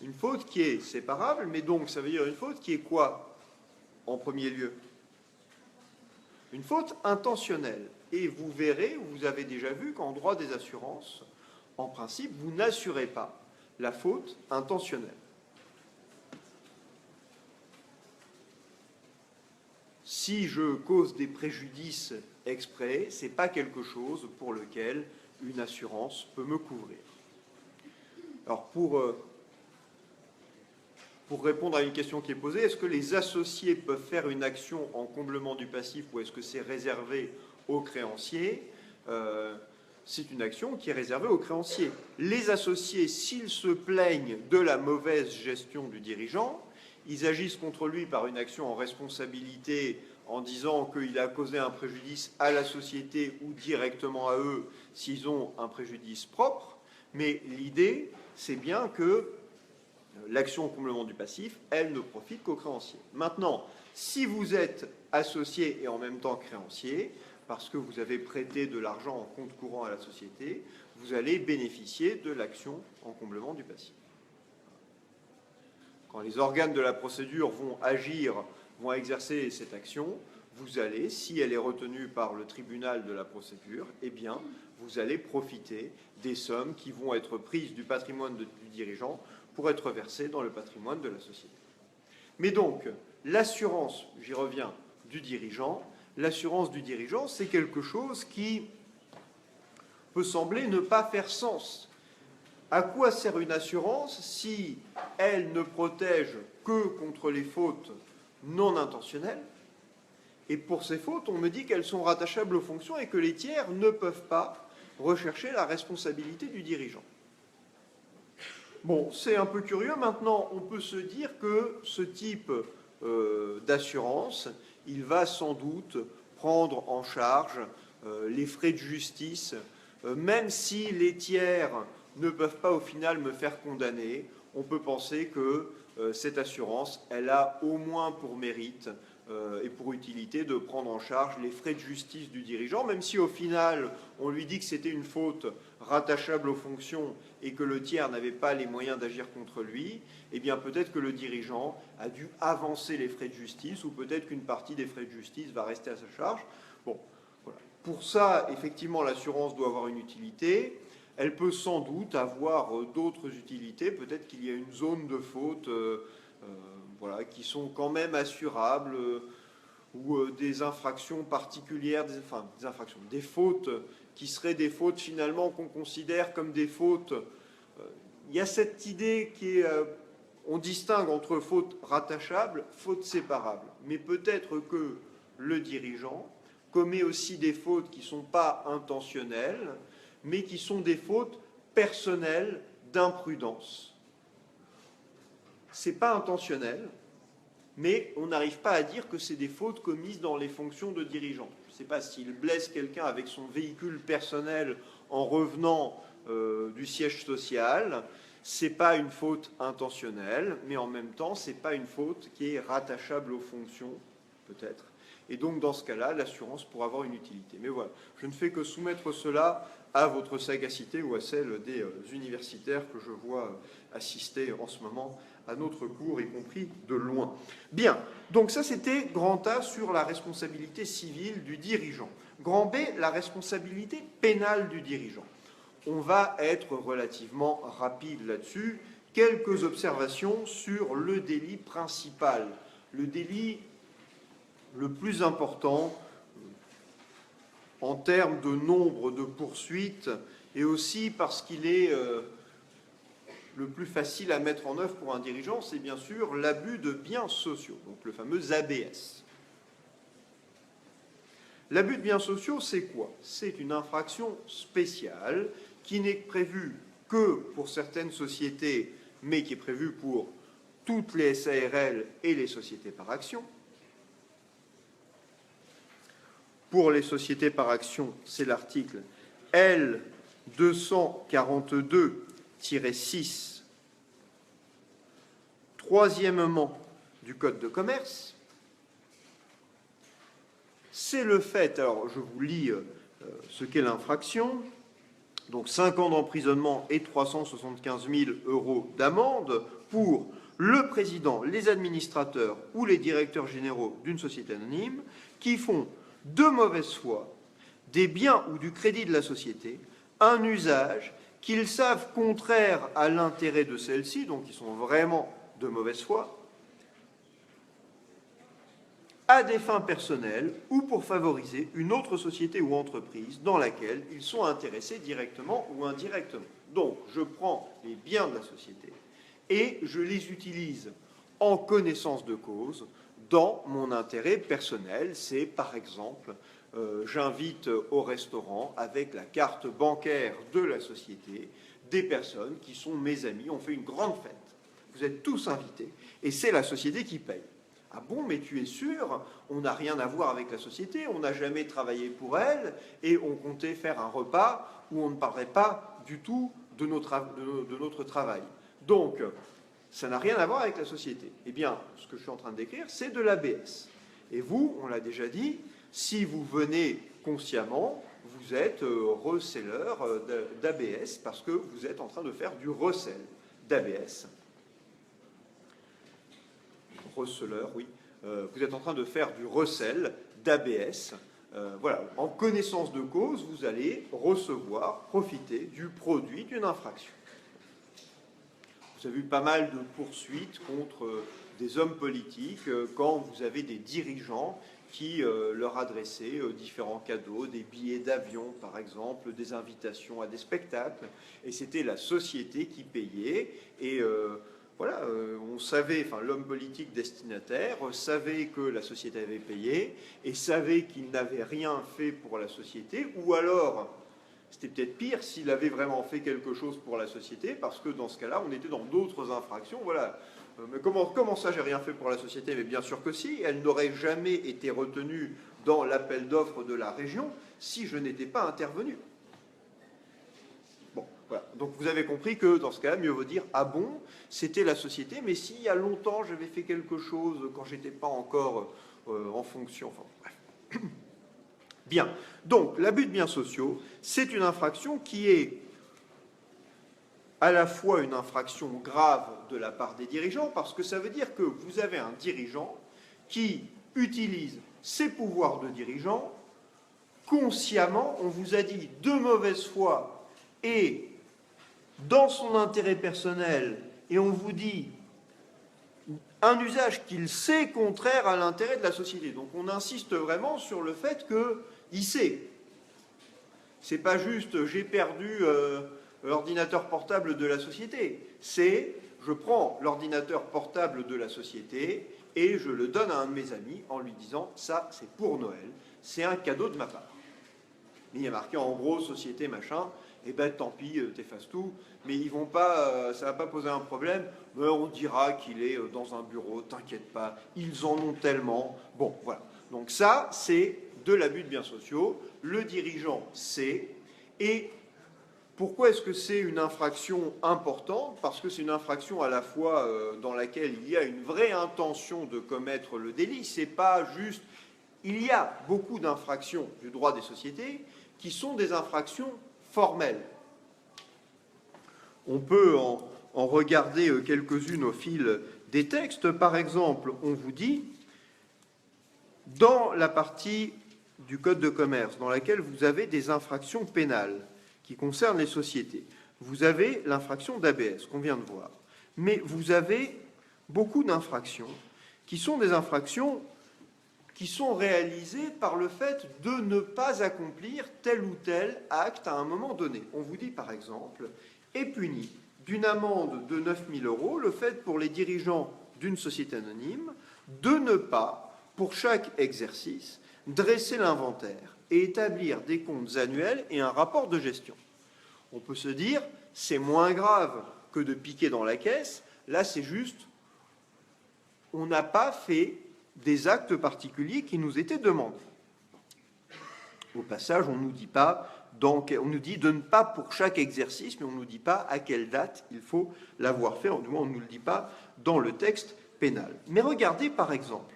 [SPEAKER 1] Une faute qui est séparable, mais donc ça veut dire une faute qui est quoi en premier lieu? Une faute intentionnelle. Et vous verrez, vous avez déjà vu qu'en droit des assurances, en principe, vous n'assurez pas la faute intentionnelle. Si je cause des préjudices exprès, ce n'est pas quelque chose pour lequel une assurance peut me couvrir. Alors pour répondre à une question qui est posée, est-ce que les associés peuvent faire une action en comblement du passif ou est-ce que c'est réservé aux créanciers? C'est une action qui est réservée aux créanciers. Les associés, s'ils se plaignent de la mauvaise gestion du dirigeant, ils agissent contre lui par une action en responsabilité en disant qu'il a causé un préjudice à la société ou directement à eux s'ils ont un préjudice propre. Mais l'idée, c'est bien que l'action au comblement du passif, elle ne profite qu'aux créanciers. Maintenant, si vous êtes associé et en même temps créancier, parce que vous avez prêté de l'argent en compte courant à la société, vous allez bénéficier de l'action en comblement du passif. Quand les organes de la procédure vont agir, vont exercer cette action, vous allez, si elle est retenue par le tribunal de la procédure, eh bien, vous allez profiter des sommes qui vont être prises du patrimoine du dirigeant pour être versées dans le patrimoine de la société. Mais donc, l'assurance, j'y reviens, du dirigeant, l'assurance du dirigeant, c'est quelque chose qui peut sembler ne pas faire sens. À quoi sert une assurance si elle ne protège que contre les fautes non intentionnelles? Et pour ces fautes, on me dit qu'elles sont rattachables aux fonctions et que les tiers ne peuvent pas rechercher la responsabilité du dirigeant. Bon, c'est un peu curieux. Maintenant, on peut se dire que ce type d'assurance, il va sans doute prendre en charge les frais de justice, même si les tiers ne peuvent pas au final me faire condamner. On peut penser que cette assurance, elle a au moins pour mérite et pour utilité de prendre en charge les frais de justice du dirigeant, même si au final on lui dit que c'était une faute rattachable aux fonctions et que le tiers n'avait pas les moyens d'agir contre lui, eh bien peut-être que le dirigeant a dû avancer les frais de justice ou peut-être qu'une partie des frais de justice va rester à sa charge. Bon, voilà. Pour ça, effectivement, l'assurance doit avoir une utilité. Elle peut sans doute avoir d'autres utilités. Peut-être qu'il y a une zone de faute voilà, qui sont quand même assurables ou des infractions particulières, des fautes qui seraient des fautes finalement qu'on considère comme des fautes. Il y a cette idée qui est, on distingue entre fautes rattachables, fautes séparables. Mais peut-être que le dirigeant commet aussi des fautes qui ne sont pas intentionnelles, mais qui sont des fautes personnelles d'imprudence. Ce n'est pas intentionnel, mais on n'arrive pas à dire que c'est des fautes commises dans les fonctions de dirigeant. Je ne sais pas s'il blesse quelqu'un avec son véhicule personnel en revenant du siège social, ce n'est pas une faute intentionnelle, mais en même temps, ce n'est pas une faute qui est rattachable aux fonctions, peut-être. Et donc, dans ce cas-là, l'assurance pourra avoir une utilité. Mais voilà, je ne fais que soumettre cela à votre sagacité ou à celle des universitaires que je vois assister en ce moment à notre cours, y compris de loin. Bien, donc ça c'était grand A sur la responsabilité civile du dirigeant. Grand B, la responsabilité pénale du dirigeant. On va être relativement rapide là-dessus. Quelques observations sur le délit principal, le délit le plus important en termes de nombre de poursuites et aussi parce qu'il est le plus facile à mettre en œuvre pour un dirigeant, c'est bien sûr l'abus de biens sociaux, donc le fameux ABS. L'abus de biens sociaux, c'est quoi? C'est une infraction spéciale qui n'est prévue que pour certaines sociétés, mais qui est prévue pour toutes les SARL et les sociétés par action. Pour les sociétés par action, c'est l'article L242-6, troisièmement du Code de commerce. C'est le fait, alors je vous lis ce qu'est l'infraction, donc 5 ans d'emprisonnement et 375 000 € d'amende pour le président, les administrateurs ou les directeurs généraux d'une société anonyme qui font de mauvaise foi des biens ou du crédit de la société, un usage qu'ils savent contraire à l'intérêt de celle-ci, donc ils sont vraiment de mauvaise foi, à des fins personnelles ou pour favoriser une autre société ou entreprise dans laquelle ils sont intéressés directement ou indirectement. Donc, je prends les biens de la société et je les utilise en connaissance de cause dans mon intérêt personnel. C'est par exemple, j'invite au restaurant avec la carte bancaire de la société des personnes qui sont mes amis, on fait une grande fête. Vous êtes tous invités et c'est la société qui paye. Ah bon, mais tu es sûr? On n'a rien à voir avec la société, on n'a jamais travaillé pour elle et on comptait faire un repas où on ne parlerait pas du tout de notre travail. Donc, ça n'a rien à voir avec la société. Eh bien, ce que je suis en train de décrire, c'est de l'ABS. Et vous, on l'a déjà dit, si vous venez consciemment, vous êtes receleur d'ABS parce que vous êtes en train de faire du recel d'ABS. Receleur, oui. Vous êtes en train de faire du recel d'ABS. Voilà, en connaissance de cause, vous allez recevoir, profiter du produit d'une infraction. Vous avez eu pas mal de poursuites contre des hommes politiques quand vous avez des dirigeants qui leur adressaient différents cadeaux, des billets d'avion par exemple, des invitations à des spectacles, et c'était la société qui payait, et voilà, on savait, enfin l'homme politique destinataire savait que la société avait payé, et savait qu'il n'avait rien fait pour la société, ou alors, c'était peut-être pire s'il avait vraiment fait quelque chose pour la société, parce que dans ce cas-là, on était dans d'autres infractions, voilà. Mais comment ça, j'ai rien fait pour la société? Mais bien sûr que si, elle n'aurait jamais été retenue dans l'appel d'offres de la région si je n'étais pas intervenu. Bon, voilà. Donc vous avez compris que dans ce cas-là, mieux vaut dire « Ah bon, c'était la société, mais s'il y a longtemps, j'avais fait quelque chose quand j'étais pas encore en fonction. » Enfin, bref. Bien. Donc, l'abus de biens sociaux, c'est une infraction qui est à la fois une infraction grave de la part des dirigeants, parce que ça veut dire que vous avez un dirigeant qui utilise ses pouvoirs de dirigeant consciemment, on vous a dit de mauvaise foi et dans son intérêt personnel, et on vous dit un usage qu'il sait contraire à l'intérêt de la société. Donc on insiste vraiment sur le fait qu'il sait. C'est pas juste j'ai perdu l'ordinateur portable de la société. C'est je prends l'ordinateur portable de la société et je le donne à un de mes amis en lui disant ça c'est pour Noël, c'est un cadeau de ma part. Mais il y a marqué en gros société machin, et ben tant pis, t'effaces tout, mais ils vont pas, ça va pas poser un problème, mais on dira qu'il est dans un bureau, t'inquiète pas, ils en ont tellement. Bon, voilà. Donc ça, c'est de l'abus de biens sociaux, le dirigeant sait, et pourquoi est-ce que c'est une infraction importante? Parce que c'est une infraction à la fois dans laquelle il y a une vraie intention de commettre le délit, c'est pas juste... Il y a beaucoup d'infractions du droit des sociétés qui sont des infractions formelles. On peut en regarder quelques-unes au fil des textes. Par exemple, on vous dit, dans la partie du Code de commerce, dans laquelle vous avez des infractions pénales qui concernent les sociétés, vous avez l'infraction d'ABS qu'on vient de voir. Mais vous avez beaucoup d'infractions qui sont des infractions qui sont réalisés par le fait de ne pas accomplir tel ou tel acte à un moment donné. On vous dit par exemple, est puni d'une amende de 9 000 € le fait pour les dirigeants d'une société anonyme de ne pas, pour chaque exercice, dresser l'inventaire et établir des comptes annuels et un rapport de gestion. On peut se dire, c'est moins grave que de piquer dans la caisse, là c'est juste, on n'a pas fait des actes particuliers qui nous étaient demandés. Au passage, on nous dit de ne pas pour chaque exercice, mais on ne nous dit pas à quelle date il faut l'avoir fait, du moins on ne nous le dit pas dans le texte pénal. Mais regardez par exemple,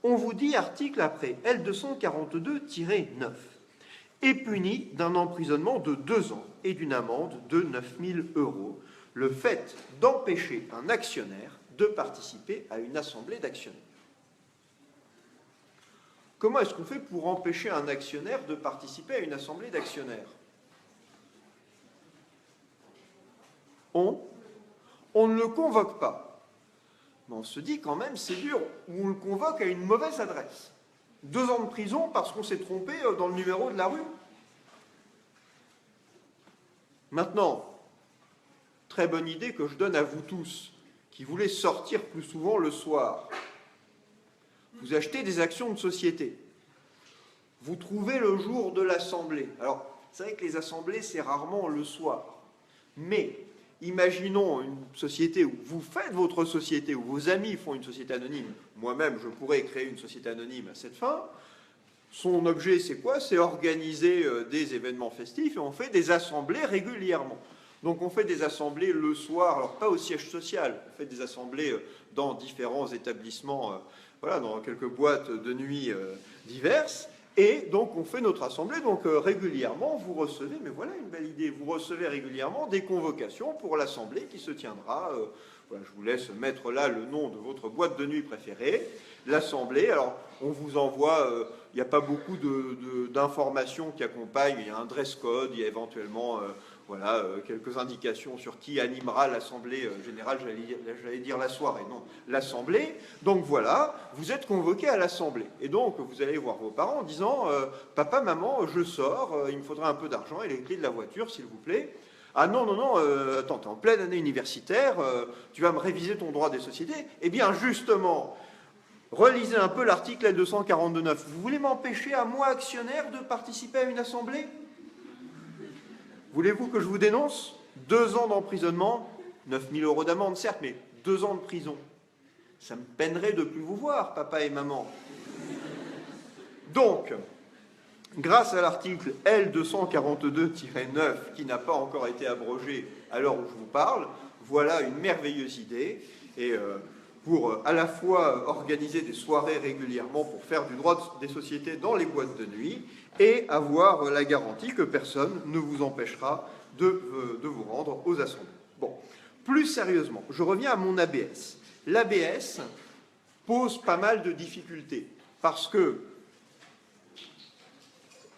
[SPEAKER 1] on vous dit article après L242-9 est puni d'un emprisonnement de 2 ans et d'une amende de 9 000 € le fait d'empêcher un actionnaire de participer à une assemblée d'actionnaires. Comment est-ce qu'on fait pour empêcher un actionnaire de participer à une assemblée d'actionnaires? On ne le convoque pas. Mais on se dit quand même, c'est dur, ou on le convoque à une mauvaise adresse. 2 ans de prison parce qu'on s'est trompé dans le numéro de la rue. Maintenant, très bonne idée que je donne à vous tous, qui voulez sortir plus souvent le soir. Vous achetez des actions de société. Vous trouvez le jour de l'assemblée. Alors, c'est vrai que les assemblées, c'est rarement le soir. Mais, imaginons une société où vous faites votre société, où vos amis font une société anonyme. Moi-même, je pourrais créer une société anonyme à cette fin. Son objet, c'est quoi? C'est organiser des événements festifs et on fait des assemblées régulièrement. Donc on fait des assemblées le soir, alors pas au siège social, on fait des assemblées dans différents établissements, voilà, dans quelques boîtes de nuit diverses, et donc on fait notre assemblée, donc régulièrement vous recevez, mais voilà une belle idée, vous recevez régulièrement des convocations pour l'assemblée qui se tiendra, voilà, je vous laisse mettre là le nom de votre boîte de nuit préférée, l'assemblée, alors on vous envoie, il n'y a pas beaucoup d'informations qui accompagnent, il y a un dress code, il y a éventuellement... voilà, quelques indications sur qui animera l'Assemblée générale, j'allais dire la soirée, non, l'Assemblée. Donc voilà, vous êtes convoqué à l'Assemblée. Et donc, vous allez voir vos parents en disant « Papa, maman, je sors, il me faudra un peu d'argent et les clés de la voiture, s'il vous plaît. » Ah non, non, non, attends, t'es en pleine année universitaire, tu vas me réviser ton droit des sociétés. Eh bien, justement, relisez un peu l'article L242-9. Vous voulez m'empêcher, à moi, actionnaire, de participer à une Assemblée ? Voulez-vous que je vous dénonce? 2 ans d'emprisonnement, 9 000 € d'amende, certes, mais 2 ans de prison. Ça me peinerait de plus vous voir, papa et maman. Donc, grâce à l'article L242-9, qui n'a pas encore été abrogé à l'heure où je vous parle, voilà une merveilleuse idée. Et pour à la fois organiser des soirées régulièrement pour faire du droit des sociétés dans les boîtes de nuit, et avoir la garantie que personne ne vous empêchera de vous rendre aux assemblées. Bon, plus sérieusement, je reviens à mon ABS. L'ABS pose pas mal de difficultés, parce que,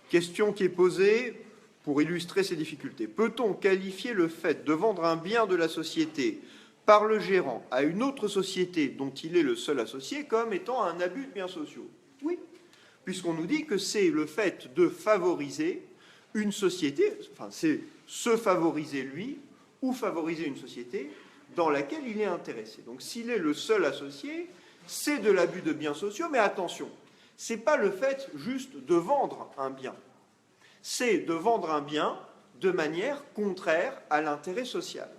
[SPEAKER 1] question qui est posée pour illustrer ces difficultés, peut-on qualifier le fait de vendre un bien de la société par le gérant à une autre société dont il est le seul associé comme étant un abus de biens sociaux? Oui. Puisqu'on nous dit que c'est le fait de favoriser une société, enfin c'est se favoriser lui ou favoriser une société dans laquelle il est intéressé. Donc s'il est le seul associé, c'est de l'abus de biens sociaux, mais attention, ce n'est pas le fait juste de vendre un bien, c'est de vendre un bien de manière contraire à l'intérêt social.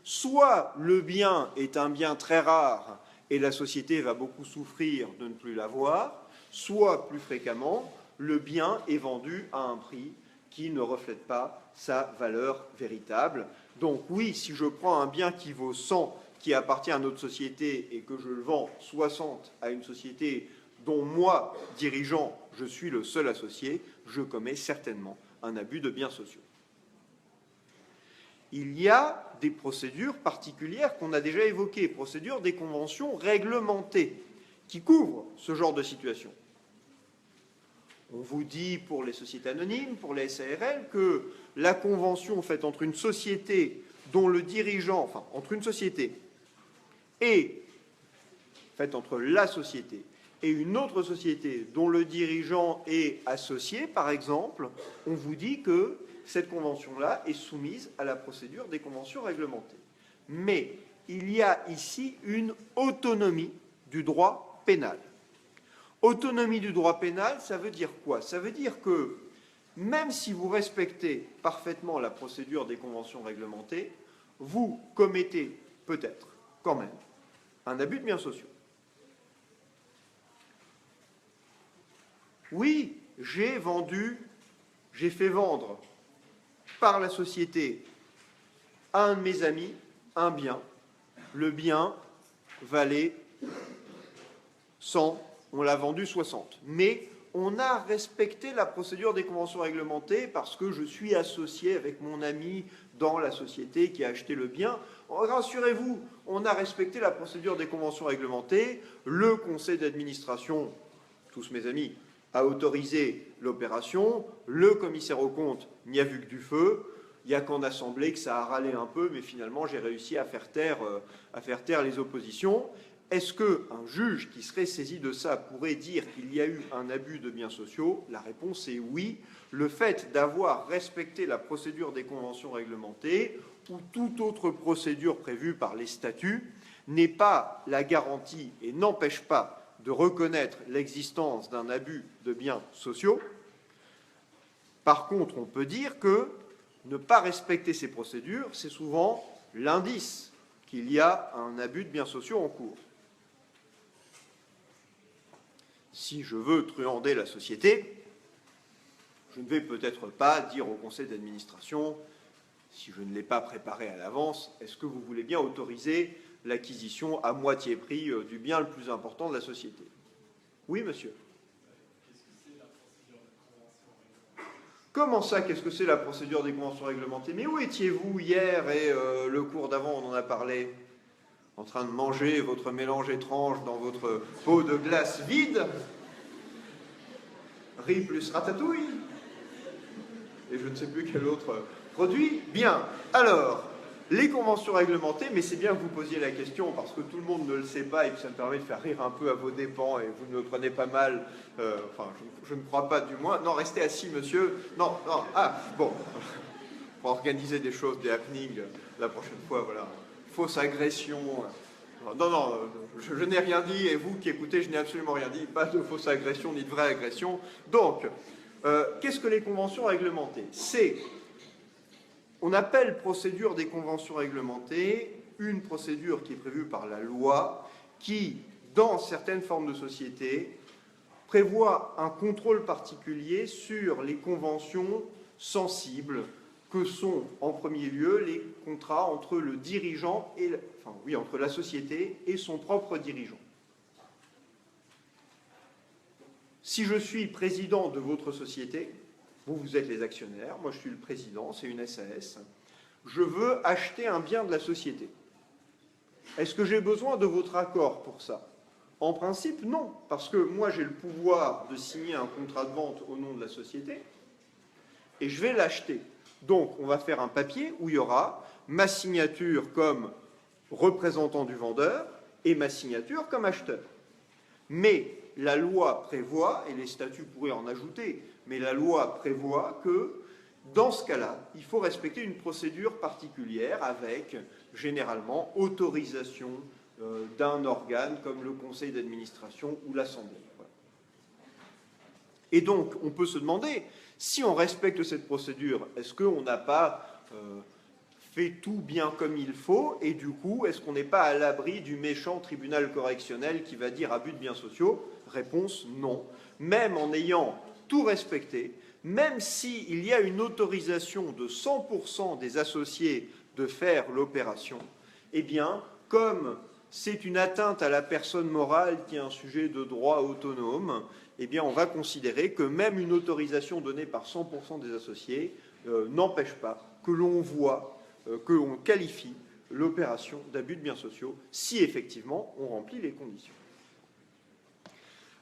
[SPEAKER 1] Soit le bien est un bien très rare et la société va beaucoup souffrir de ne plus l'avoir, soit, plus fréquemment, le bien est vendu à un prix qui ne reflète pas sa valeur véritable. Donc oui, si je prends un bien qui vaut 100, qui appartient à notre société, et que je le vends 60 à une société dont moi, dirigeant, je suis le seul associé, je commets certainement un abus de biens sociaux. Il y a des procédures particulières qu'on a déjà évoquées, procédures des conventions réglementées, qui couvrent ce genre de situation. On vous dit pour les sociétés anonymes, pour les SARL, que la convention faite entre une société dont le dirigeant, enfin entre une société et faite entre la société et une autre société dont le dirigeant est associé, par exemple, on vous dit que cette convention-là est soumise à la procédure des conventions réglementées. Mais il y a ici une autonomie du droit pénal. Autonomie du droit pénal, ça veut dire quoi? Ça veut dire que même si vous respectez parfaitement la procédure des conventions réglementées, vous commettez peut-être quand même un abus de biens sociaux. Oui, j'ai fait vendre par la société à un de mes amis un bien. Le bien valait 100, on l'a vendu 60. Mais on a respecté la procédure des conventions réglementées parce que je suis associé avec mon ami dans la société qui a acheté le bien. Rassurez-vous, on a respecté la procédure des conventions réglementées. Le conseil d'administration, tous mes amis, a autorisé l'opération. Le commissaire aux comptes n'y a vu que du feu. Il n'y a qu'en assemblée que ça a râlé un peu, mais finalement j'ai réussi à faire taire les oppositions. Est-ce qu'un juge qui serait saisi de ça pourrait dire qu'il y a eu un abus de biens sociaux? La réponse est oui. Le fait d'avoir respecté la procédure des conventions réglementées ou toute autre procédure prévue par les statuts n'est pas la garantie et n'empêche pas de reconnaître l'existence d'un abus de biens sociaux. Par contre, on peut dire que ne pas respecter ces procédures, c'est souvent l'indice qu'il y a un abus de biens sociaux en cours. Si je veux truander la société, je ne vais peut-être pas dire au conseil d'administration, si je ne l'ai pas préparé à l'avance, est-ce que vous voulez bien autoriser l'acquisition à moitié prix du bien le plus important de la société? Oui, monsieur. Comment ça, qu'est-ce que c'est la procédure des conventions réglementées? Mais où étiez-vous hier et le cours d'avant, on en a parlé? En train de manger votre mélange étrange dans votre pot de glace vide? Riz plus ratatouille? Et je ne sais plus quel autre produit. Bien, alors, les conventions réglementées, mais c'est bien que vous posiez la question parce que tout le monde ne le sait pas et que ça me permet de faire rire un peu à vos dépens et vous ne me prenez pas mal, je ne crois pas du moins. Non, restez assis, monsieur. Non, bon, pour organiser des choses, des happenings, la prochaine fois, voilà. Fausse agression. Non, je n'ai rien dit et vous qui écoutez, je n'ai absolument rien dit. Pas de fausse agression ni de vraie agression. Donc, qu'est-ce que les conventions réglementées? On appelle procédure des conventions réglementées une procédure qui est prévue par la loi qui, dans certaines formes de société, prévoit un contrôle particulier sur les conventions sensibles que sont, en premier lieu, les contrats entre le dirigeant et, entre la société et son propre dirigeant. Si je suis président de votre société, vous êtes les actionnaires, moi je suis le président, c'est une SAS, je veux acheter un bien de la société. Est-ce que j'ai besoin de votre accord pour ça? En principe, non, parce que moi j'ai le pouvoir de signer un contrat de vente au nom de la société et je vais l'acheter. Donc on va faire un papier où il y aura ma signature comme représentant du vendeur et ma signature comme acheteur. Mais la loi prévoit, et les statuts pourraient en ajouter, mais la loi prévoit que, dans ce cas-là, il faut respecter une procédure particulière avec, généralement, autorisation d'un organe comme le conseil d'administration ou l'assemblée. Voilà. Et donc, on peut se demander, si on respecte cette procédure, est-ce qu'on n'a pas fait tout bien comme il faut, et du coup, est-ce qu'on n'est pas à l'abri du méchant tribunal correctionnel qui va dire abus de biens sociaux? Réponse non. Même en ayant tout respecté, même s'il y a une autorisation de 100% des associés de faire l'opération, eh bien, comme c'est une atteinte à la personne morale qui est un sujet de droit autonome, eh bien, on va considérer que même une autorisation donnée par 100% des associés n'empêche pas que l'on voit, que l'on qualifie l'opération d'abus de biens sociaux si effectivement on remplit les conditions.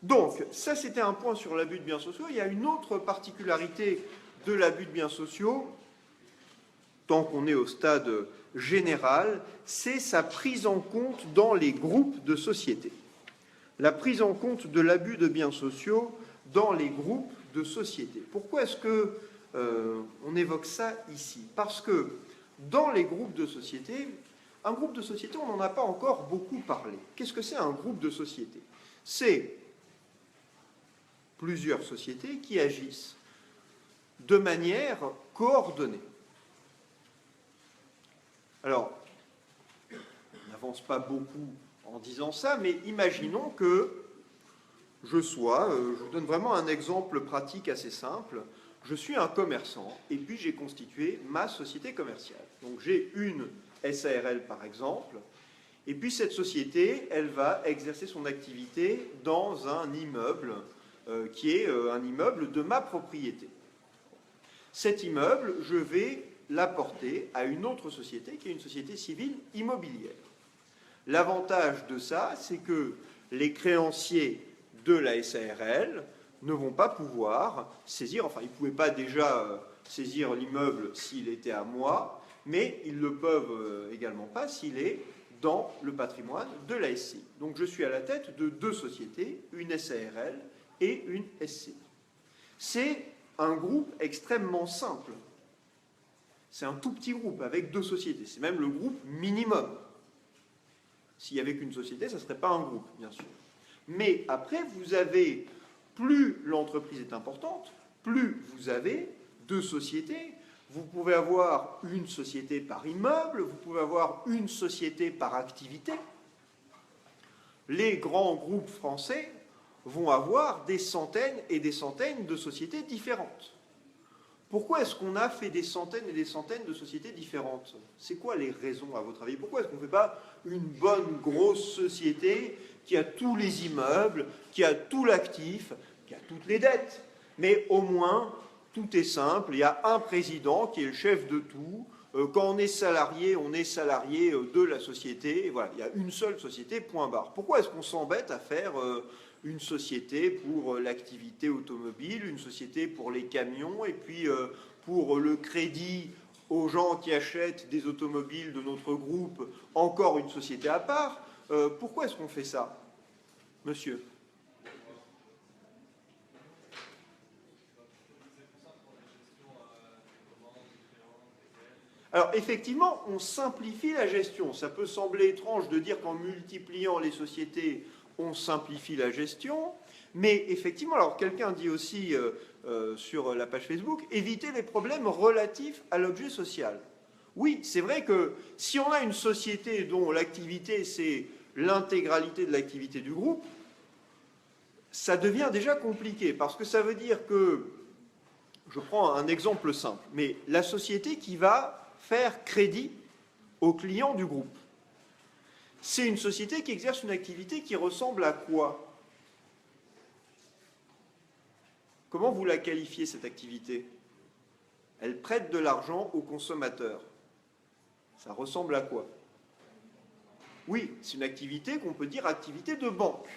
[SPEAKER 1] Donc, ça c'était un point sur l'abus de biens sociaux. Il y a une autre particularité de l'abus de biens sociaux, tant qu'on est au stade général, c'est sa prise en compte dans les groupes de sociétés. la prise en compte de l'abus de biens sociaux dans les groupes de sociétés. Pourquoi est-ce que on évoque ça ici? Parce que dans les groupes de sociétés, un groupe de société, on n'en a pas encore beaucoup parlé. Qu'est-ce que c'est un groupe de société? C'est plusieurs sociétés qui agissent de manière coordonnée. Alors, on n'avance pas beaucoup en disant ça, mais imaginons que je vous donne vraiment un exemple pratique assez simple, je suis un commerçant et puis j'ai constitué ma société commerciale. Donc j'ai une SARL par exemple, et puis cette société, elle va exercer son activité dans un immeuble qui est un immeuble de ma propriété. Cet immeuble, je vais l'apporter à une autre société qui est une société civile immobilière. L'avantage de ça, c'est que les créanciers de la SARL ne vont pas pouvoir saisir, enfin ils ne pouvaient pas déjà saisir l'immeuble s'il était à moi, mais ils ne le peuvent également pas s'il est dans le patrimoine de la SCI. Donc je suis à la tête de deux sociétés, une SARL et une SCI. C'est un groupe extrêmement simple. C'est un tout petit groupe avec deux sociétés. C'est même le groupe minimum. S'il n'y avait qu'une société, ça ne serait pas un groupe, bien sûr. Mais après, vous avez, plus l'entreprise est importante, plus vous avez deux sociétés. Vous pouvez avoir une société par immeuble, vous pouvez avoir une société par activité. Les grands groupes français vont avoir des centaines et des centaines de sociétés différentes. Pourquoi est-ce qu'on a fait des centaines et des centaines de sociétés différentes? C'est quoi les raisons, à votre avis? Pourquoi est-ce qu'on ne fait pas une bonne grosse société qui a tous les immeubles, qui a tout l'actif, qui a toutes les dettes? Mais au moins, tout est simple, il y a un président qui est le chef de tout. Quand on est salarié de la société. Et voilà, il y a une seule société, point barre. Pourquoi est-ce qu'on s'embête à faire une société pour l'activité automobile, une société pour les camions, et puis pour le crédit aux gens qui achètent des automobiles de notre groupe, encore une société à part? Pourquoi est-ce qu'on fait ça, monsieur? Alors, effectivement, on simplifie la gestion. Ça peut sembler étrange de dire qu'en multipliant les sociétés, on simplifie la gestion, mais effectivement, alors quelqu'un dit aussi sur la page Facebook, éviter les problèmes relatifs à l'objet social. Oui, c'est vrai que si on a une société dont l'activité, c'est l'intégralité de l'activité du groupe, ça devient déjà compliqué, parce que ça veut dire que, je prends un exemple simple, mais la société qui va faire crédit aux clients du groupe, c'est une société qui exerce une activité qui ressemble à quoi? Comment vous la qualifiez, cette activité? Elle prête de l'argent aux consommateurs. Ça ressemble à quoi? Oui, c'est une activité qu'on peut dire activité de banque.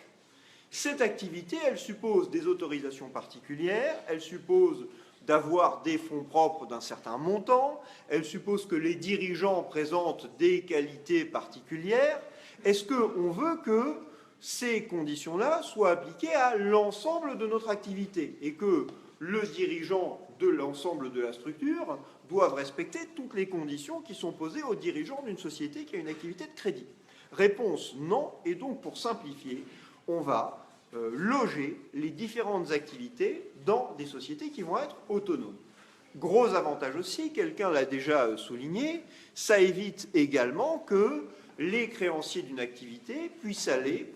[SPEAKER 1] Cette activité, elle suppose des autorisations particulières, elle suppose d'avoir des fonds propres d'un certain montant, elle suppose que les dirigeants présentent des qualités particulières. Est-ce qu'on veut que ces conditions-là soient appliquées à l'ensemble de notre activité et que le dirigeant de l'ensemble de la structure doive respecter toutes les conditions qui sont posées aux dirigeants d'une société qui a une activité de crédit? Réponse non, et donc pour simplifier, on va loger les différentes activités dans des sociétés qui vont être autonomes. Gros avantage aussi, quelqu'un l'a déjà souligné, ça évite également que les créanciers d'une activité puissent aller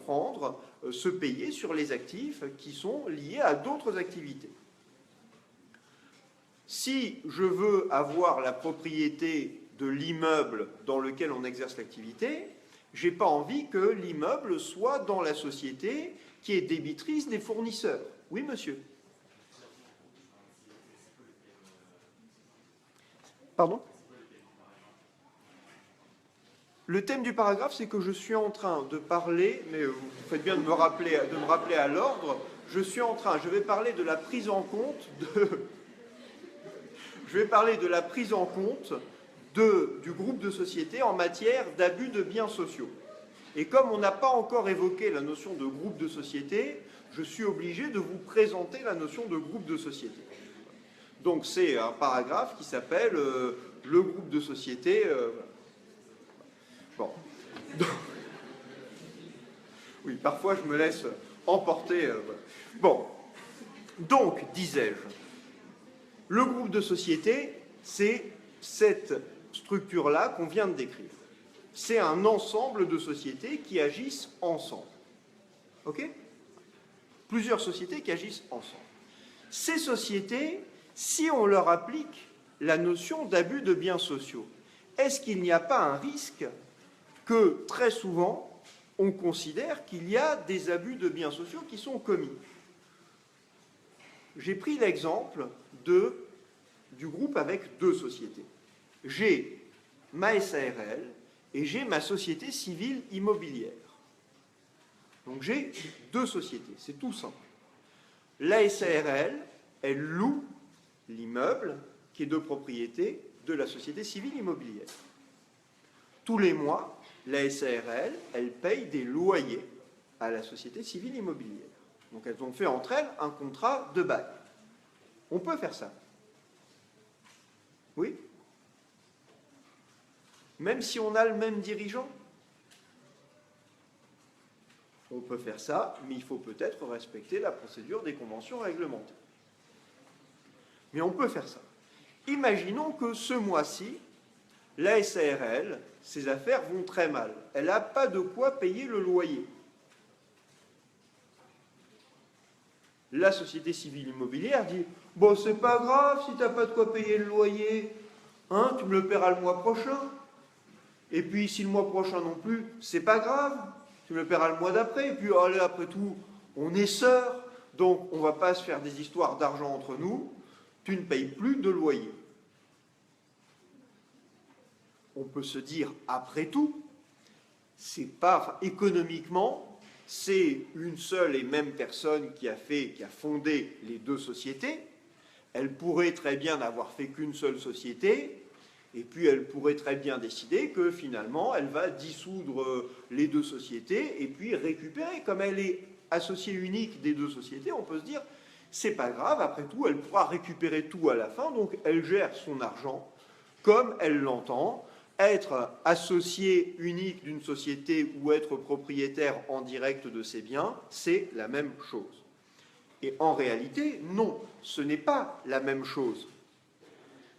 [SPEAKER 1] se payer sur les actifs qui sont liés à d'autres activités. Si je veux avoir la propriété de l'immeuble dans lequel on exerce l'activité, je n'ai pas envie que l'immeuble soit dans la société qui est débitrice des fournisseurs. Oui, monsieur? Pardon? Le thème du paragraphe, c'est que je suis en train de parler, mais vous faites bien de me rappeler à l'ordre, je vais parler de la prise en compte du groupe de sociétés en matière d'abus de biens sociaux. Et comme on n'a pas encore évoqué la notion de groupe de société, je suis obligé de vous présenter la notion de groupe de société. Donc c'est un paragraphe qui s'appelle le groupe de société. Bon. Donc, oui, parfois je me laisse emporter. Bon. Donc, disais-je, le groupe de société, c'est cette structure-là qu'on vient de décrire. C'est un ensemble de sociétés qui agissent ensemble. OK ? Plusieurs sociétés qui agissent ensemble. Ces sociétés, si on leur applique la notion d'abus de biens sociaux, est-ce qu'il n'y a pas un risque que, très souvent, on considère qu'il y a des abus de biens sociaux qui sont commis? J'ai pris l'exemple du groupe avec deux sociétés. J'ai ma SARL et j'ai ma société civile immobilière. Donc j'ai deux sociétés, c'est tout simple. La SARL, elle loue l'immeuble qui est de propriété de la société civile immobilière. Tous les mois, la SARL, elle paye des loyers à la société civile immobilière. Donc elles ont fait entre elles un contrat de bail. On peut faire ça. Oui ? Même si on a le même dirigeant ? On peut faire ça, mais il faut peut-être respecter la procédure des conventions réglementées. Mais on peut faire ça. Imaginons que ce mois-ci, la SARL, ses affaires vont très mal. Elle n'a pas de quoi payer le loyer. La société civile immobilière dit « Bon, c'est pas grave si tu n'as pas de quoi payer le loyer, hein, tu me le paieras le mois prochain. Et puis, si le mois prochain non plus, c'est pas grave, tu me le paieras le mois d'après. Et puis, allez, après tout, on est sœurs, donc on ne va pas se faire des histoires d'argent entre nous. Tu ne payes plus de loyer. » On peut se dire, après tout, c'est pas, enfin, économiquement, c'est une seule et même personne qui a fondé les deux sociétés. Elle pourrait très bien n'avoir fait qu'une seule société, et puis elle pourrait très bien décider que finalement, elle va dissoudre les deux sociétés et puis récupérer. Comme elle est associée unique des deux sociétés, on peut se dire, c'est pas grave, après tout, elle pourra récupérer tout à la fin, donc elle gère son argent comme elle l'entend. Être associé unique d'une société ou être propriétaire en direct de ses biens, c'est la même chose. Et en réalité, non, ce n'est pas la même chose.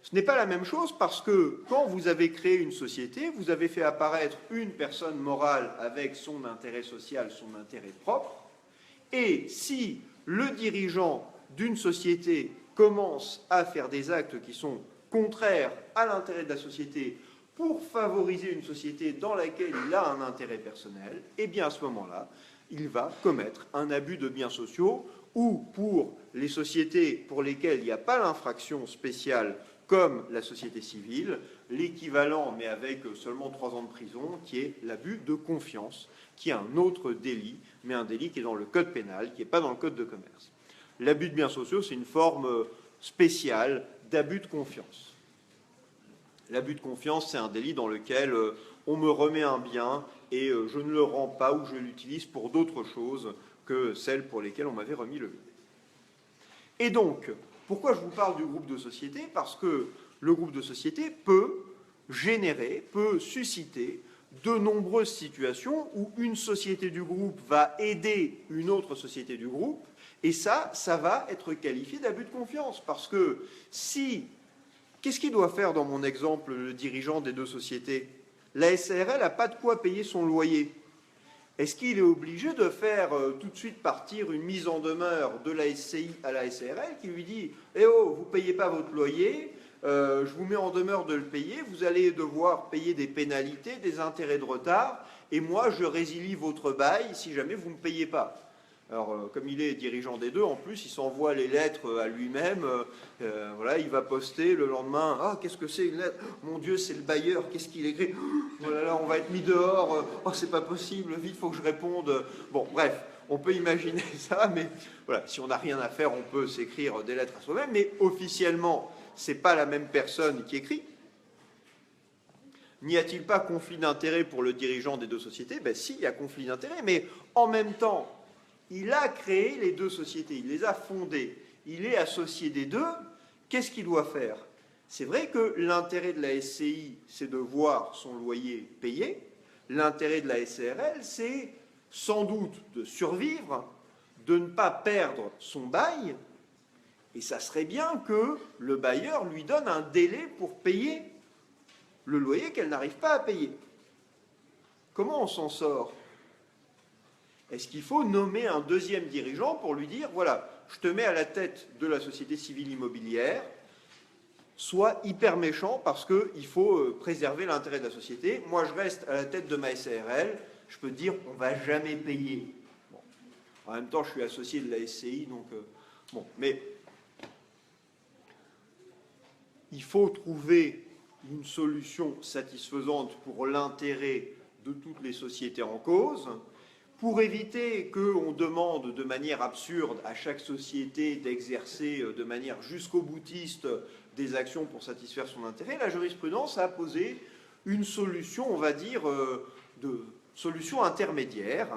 [SPEAKER 1] Ce n'est pas la même chose parce que quand vous avez créé une société, vous avez fait apparaître une personne morale avec son intérêt social, son intérêt propre, et si le dirigeant d'une société commence à faire des actes qui sont contraires à l'intérêt de la société pour favoriser une société dans laquelle il a un intérêt personnel, eh bien à ce moment-là, il va commettre un abus de biens sociaux ou pour les sociétés pour lesquelles il n'y a pas l'infraction spéciale comme la société civile, l'équivalent, mais avec seulement 3 ans de prison, qui est l'abus de confiance, qui est un autre délit, mais un délit qui est dans le code pénal, qui n'est pas dans le code de commerce. L'abus de biens sociaux, c'est une forme spéciale d'abus de confiance. L'abus de confiance, c'est un délit dans lequel on me remet un bien et je ne le rends pas ou je l'utilise pour d'autres choses que celles pour lesquelles on m'avait remis le bien. Et donc, pourquoi je vous parle du groupe de société? Parce que le groupe de société peut susciter de nombreuses situations où une société du groupe va aider une autre société du groupe, et ça va être qualifié d'abus de confiance. Parce que qu'est-ce qu'il doit faire dans mon exemple, le dirigeant des deux sociétés? La SARL n'a pas de quoi payer son loyer. Est-ce qu'il est obligé de faire tout de suite partir une mise en demeure de la SCI à la SARL qui lui dit « Eh oh, vous ne payez pas votre loyer, je vous mets en demeure de le payer, vous allez devoir payer des pénalités, des intérêts de retard, et moi je résilie votre bail si jamais vous ne me payez pas ». Alors, comme il est dirigeant des deux, en plus, il s'envoie les lettres à lui-même. Voilà, il va poster le lendemain. Ah, qu'est-ce que c'est une lettre? Mon Dieu, c'est le bailleur. Qu'est-ce qu'il écrit? Voilà, là, on va être mis dehors. Oh, c'est pas possible. Vite, il faut que je réponde. Bon, bref, on peut imaginer ça, mais voilà, si on n'a rien à faire, on peut s'écrire des lettres à soi-même. Mais officiellement, c'est pas la même personne qui écrit. N'y a-t-il pas conflit d'intérêt pour le dirigeant des deux sociétés? Ben si, il y a conflit d'intérêt, mais en même temps, il a créé les deux sociétés, il les a fondées, il est associé des deux. Qu'est-ce qu'il doit faire? C'est vrai que l'intérêt de la SCI, c'est de voir son loyer payé. L'intérêt de la SARL, c'est sans doute de survivre, de ne pas perdre son bail, et ça serait bien que le bailleur lui donne un délai pour payer le loyer qu'elle n'arrive pas à payer. Comment on s'en sort? Est-ce qu'il faut nommer un deuxième dirigeant pour lui dire, voilà, je te mets à la tête de la société civile immobilière, sois hyper méchant parce qu'il faut préserver l'intérêt de la société. Moi, je reste à la tête de ma SARL, je peux te dire, on ne va jamais payer. Bon. En même temps, je suis associé de la SCI, donc... bon, mais il faut trouver une solution satisfaisante pour l'intérêt de toutes les sociétés en cause, pour éviter qu'on demande de manière absurde à chaque société d'exercer de manière jusqu'au boutiste des actions pour satisfaire son intérêt. La jurisprudence a posé une solution, on va dire, de solution intermédiaire.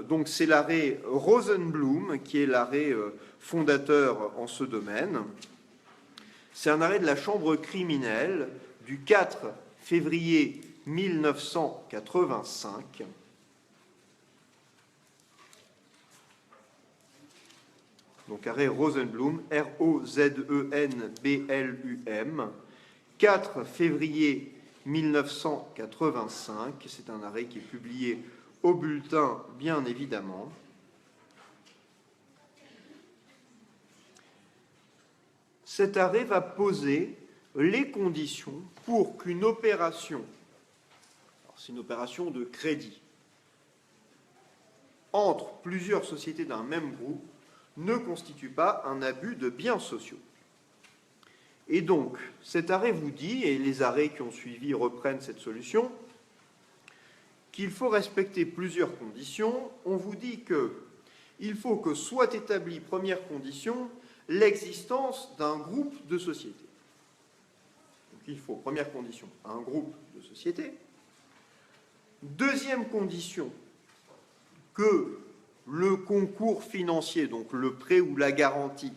[SPEAKER 1] Donc c'est l'arrêt Rosenblum qui est l'arrêt fondateur en ce domaine. C'est un arrêt de la Chambre criminelle du 4 février 1985. Donc arrêt Rosenblum, R-O-Z-E-N-B-L-U-M, 4 février 1985. C'est un arrêt qui est publié au bulletin, bien évidemment. Cet arrêt va poser les conditions pour qu'une opération, c'est une opération de crédit, entre plusieurs sociétés d'un même groupe, ne constitue pas un abus de biens sociaux. Et donc, cet arrêt vous dit, et les arrêts qui ont suivi reprennent cette solution, qu'il faut respecter plusieurs conditions. On vous dit qu'il faut que soit établie, première condition, l'existence d'un groupe de sociétés. Donc il faut, première condition, un groupe de sociétés. Deuxième condition, que le concours financier, donc le prêt ou la garantie,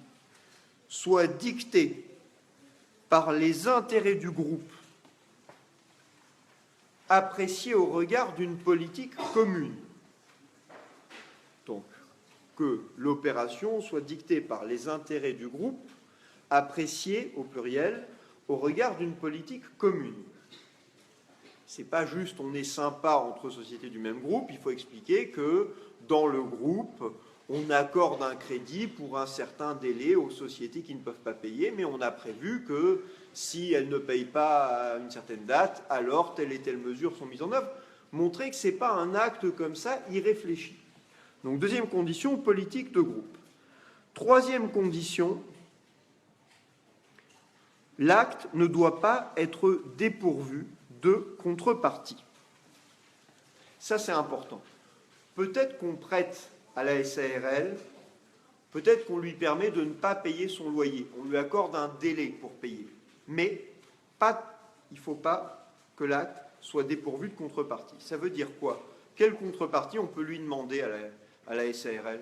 [SPEAKER 1] soit dicté par les intérêts du groupe, appréciés au regard d'une politique commune. Donc, que l'opération soit dictée par les intérêts du groupe, appréciés, au pluriel, au regard d'une politique commune. Ce n'est pas juste on est sympa entre sociétés du même groupe, il faut expliquer que dans le groupe, on accorde un crédit pour un certain délai aux sociétés qui ne peuvent pas payer, mais on a prévu que si elles ne payent pas à une certaine date, alors telle et telle mesure sont mises en œuvre. Montrer que ce n'est pas un acte comme ça irréfléchi. Donc deuxième condition, politique de groupe. Troisième condition, l'acte ne doit pas être dépourvu de contrepartie. Ça, c'est important. Peut-être qu'on prête à la SARL, peut-être qu'on lui permet de ne pas payer son loyer. On lui accorde un délai pour payer. Mais il ne faut pas que l'acte soit dépourvu de contrepartie. Ça veut dire quoi? Quelle contrepartie on peut lui demander à la SARL?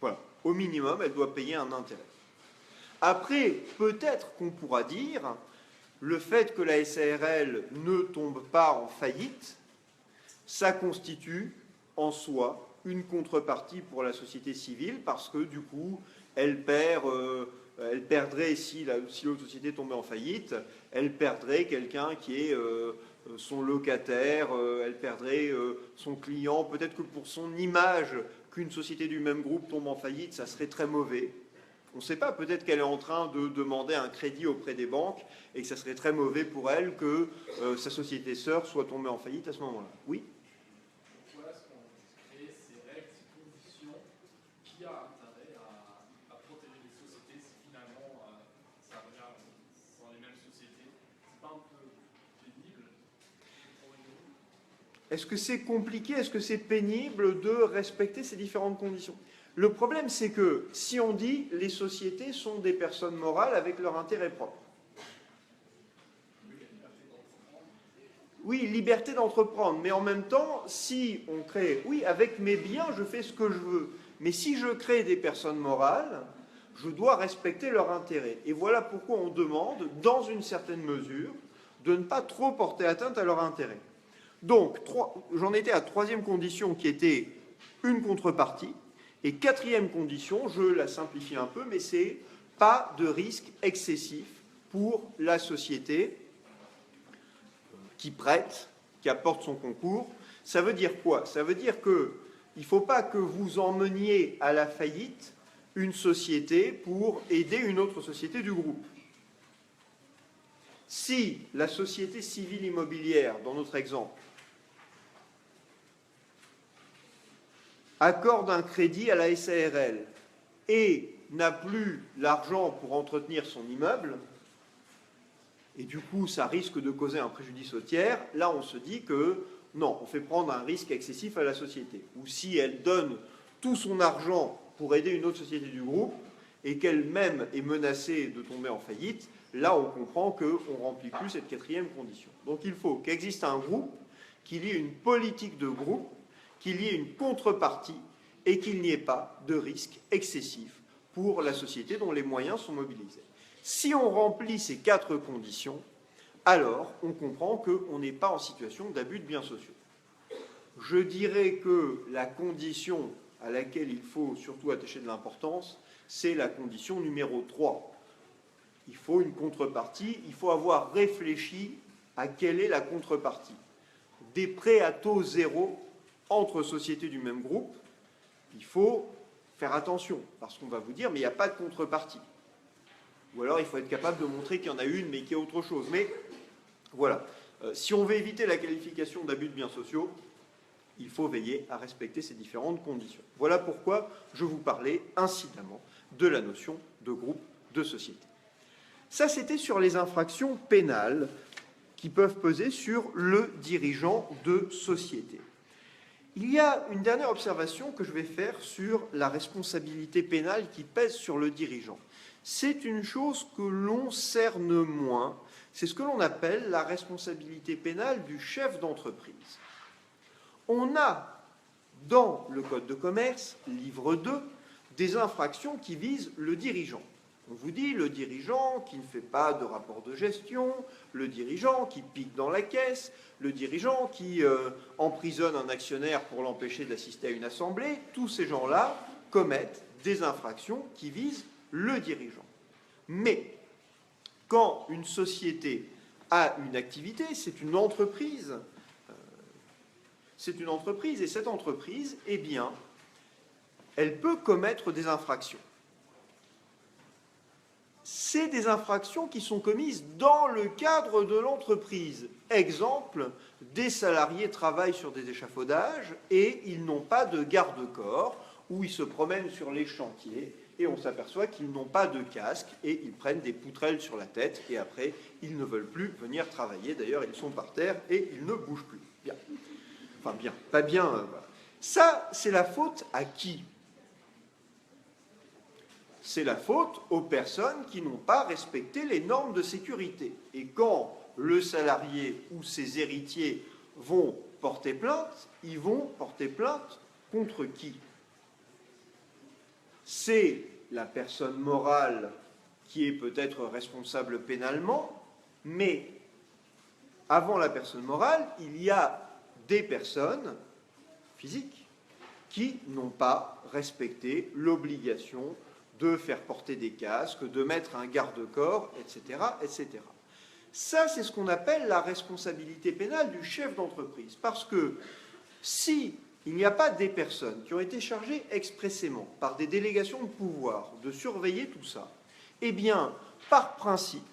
[SPEAKER 1] Voilà. Au minimum, elle doit payer un intérêt. Après, peut-être qu'on pourra dire, le fait que la SARL ne tombe pas en faillite, ça constitue en soi une contrepartie pour la société civile parce que du coup, elle perdrait, si l'autre société tombait en faillite, elle perdrait quelqu'un qui est son locataire, elle perdrait son client. Peut-être que pour son image, qu'une société du même groupe tombe en faillite, ça serait très mauvais. On ne sait pas, peut-être qu'elle est en train de demander un crédit auprès des banques et que ça serait très mauvais pour elle que sa société sœur soit tombée en faillite à ce moment-là. Oui?
[SPEAKER 2] Pourquoi est-ce qu'on crée ces règles, ces conditions? Qui a intérêt à protéger les sociétés si finalement ça revient dans les mêmes sociétés? C'est pas un peu pénible?
[SPEAKER 1] Est-ce que c'est compliqué? Est-ce que c'est pénible de respecter ces différentes conditions? Le problème, c'est que si on dit les sociétés sont des personnes morales avec leur intérêt propre, oui, liberté d'entreprendre, mais en même temps, si on crée, oui, avec mes biens, je fais ce que je veux, mais si je crée des personnes morales, je dois respecter leur intérêt. Et voilà pourquoi on demande, dans une certaine mesure, de ne pas trop porter atteinte à leur intérêt. Donc, j'en étais à troisième condition qui était une contrepartie, et quatrième condition, je la simplifie un peu, mais c'est pas de risque excessif pour la société qui prête, qui apporte son concours. Ça veut dire quoi? Ça veut dire qu'il ne faut pas que vous emmeniez à la faillite une société pour aider une autre société du groupe. Si la société civile immobilière, dans notre exemple, accorde un crédit à la SARL et n'a plus l'argent pour entretenir son immeuble, et du coup ça risque de causer un préjudice au tiers, là on se dit que non, on fait prendre un risque excessif à la société. Ou si elle donne tout son argent pour aider une autre société du groupe et qu'elle-même est menacée de tomber en faillite, là on comprend qu'on ne remplit plus cette quatrième condition. Donc il faut qu'existe un groupe, qu'il y ait une politique de groupe, qu'il y ait une contrepartie et qu'il n'y ait pas de risque excessif pour la société dont les moyens sont mobilisés. Si on remplit ces quatre conditions, alors on comprend qu'on n'est pas en situation d'abus de biens sociaux. Je dirais que la condition à laquelle il faut surtout attacher de l'importance, c'est la condition numéro 3. Il faut une contrepartie, il faut avoir réfléchi à quelle est la contrepartie. Des prêts à taux zéro entre sociétés du même groupe, il faut faire attention, parce qu'on va vous dire, mais il n'y a pas de contrepartie. Ou alors il faut être capable de montrer qu'il y en a une, mais qu'il y a autre chose. Mais voilà, si on veut éviter la qualification d'abus de biens sociaux, il faut veiller à respecter ces différentes conditions. Voilà pourquoi je vous parlais incidemment de la notion de groupe de société. Ça, c'était sur les infractions pénales qui peuvent peser sur le dirigeant de société. Il y a une dernière observation que je vais faire sur la responsabilité pénale qui pèse sur le dirigeant. C'est une chose que l'on cerne moins, c'est ce que l'on appelle la responsabilité pénale du chef d'entreprise. On a, dans le Code de commerce, livre 2, des infractions qui visent le dirigeant. On vous dit le dirigeant qui ne fait pas de rapport de gestion, le dirigeant qui pique dans la caisse, le dirigeant qui emprisonne un actionnaire pour l'empêcher d'assister à une assemblée. Tous ces gens-là commettent des infractions qui visent le dirigeant. Mais quand une société a une activité, c'est une entreprise, et cette entreprise, eh bien, elle peut commettre des infractions. C'est des infractions qui sont commises dans le cadre de l'entreprise. Exemple, des salariés travaillent sur des échafaudages et ils n'ont pas de garde-corps, ou ils se promènent sur les chantiers et on s'aperçoit qu'ils n'ont pas de casque et ils prennent des poutrelles sur la tête et après, ils ne veulent plus venir travailler. D'ailleurs, ils sont par terre et ils ne bougent plus. Bien. Enfin, bien, pas bien. Voilà. Ça, c'est la faute à qui ? C'est la faute aux personnes qui n'ont pas respecté les normes de sécurité. Et quand le salarié ou ses héritiers vont porter plainte, ils vont porter plainte contre qui ? C'est la personne morale qui est peut-être responsable pénalement, mais avant la personne morale, il y a des personnes physiques qui n'ont pas respecté l'obligation de faire porter des casques, de mettre un garde-corps, etc., etc. Ça, c'est ce qu'on appelle la responsabilité pénale du chef d'entreprise. Parce que si il n'y a pas des personnes qui ont été chargées expressément par des délégations de pouvoir de surveiller tout ça, eh bien, par principe,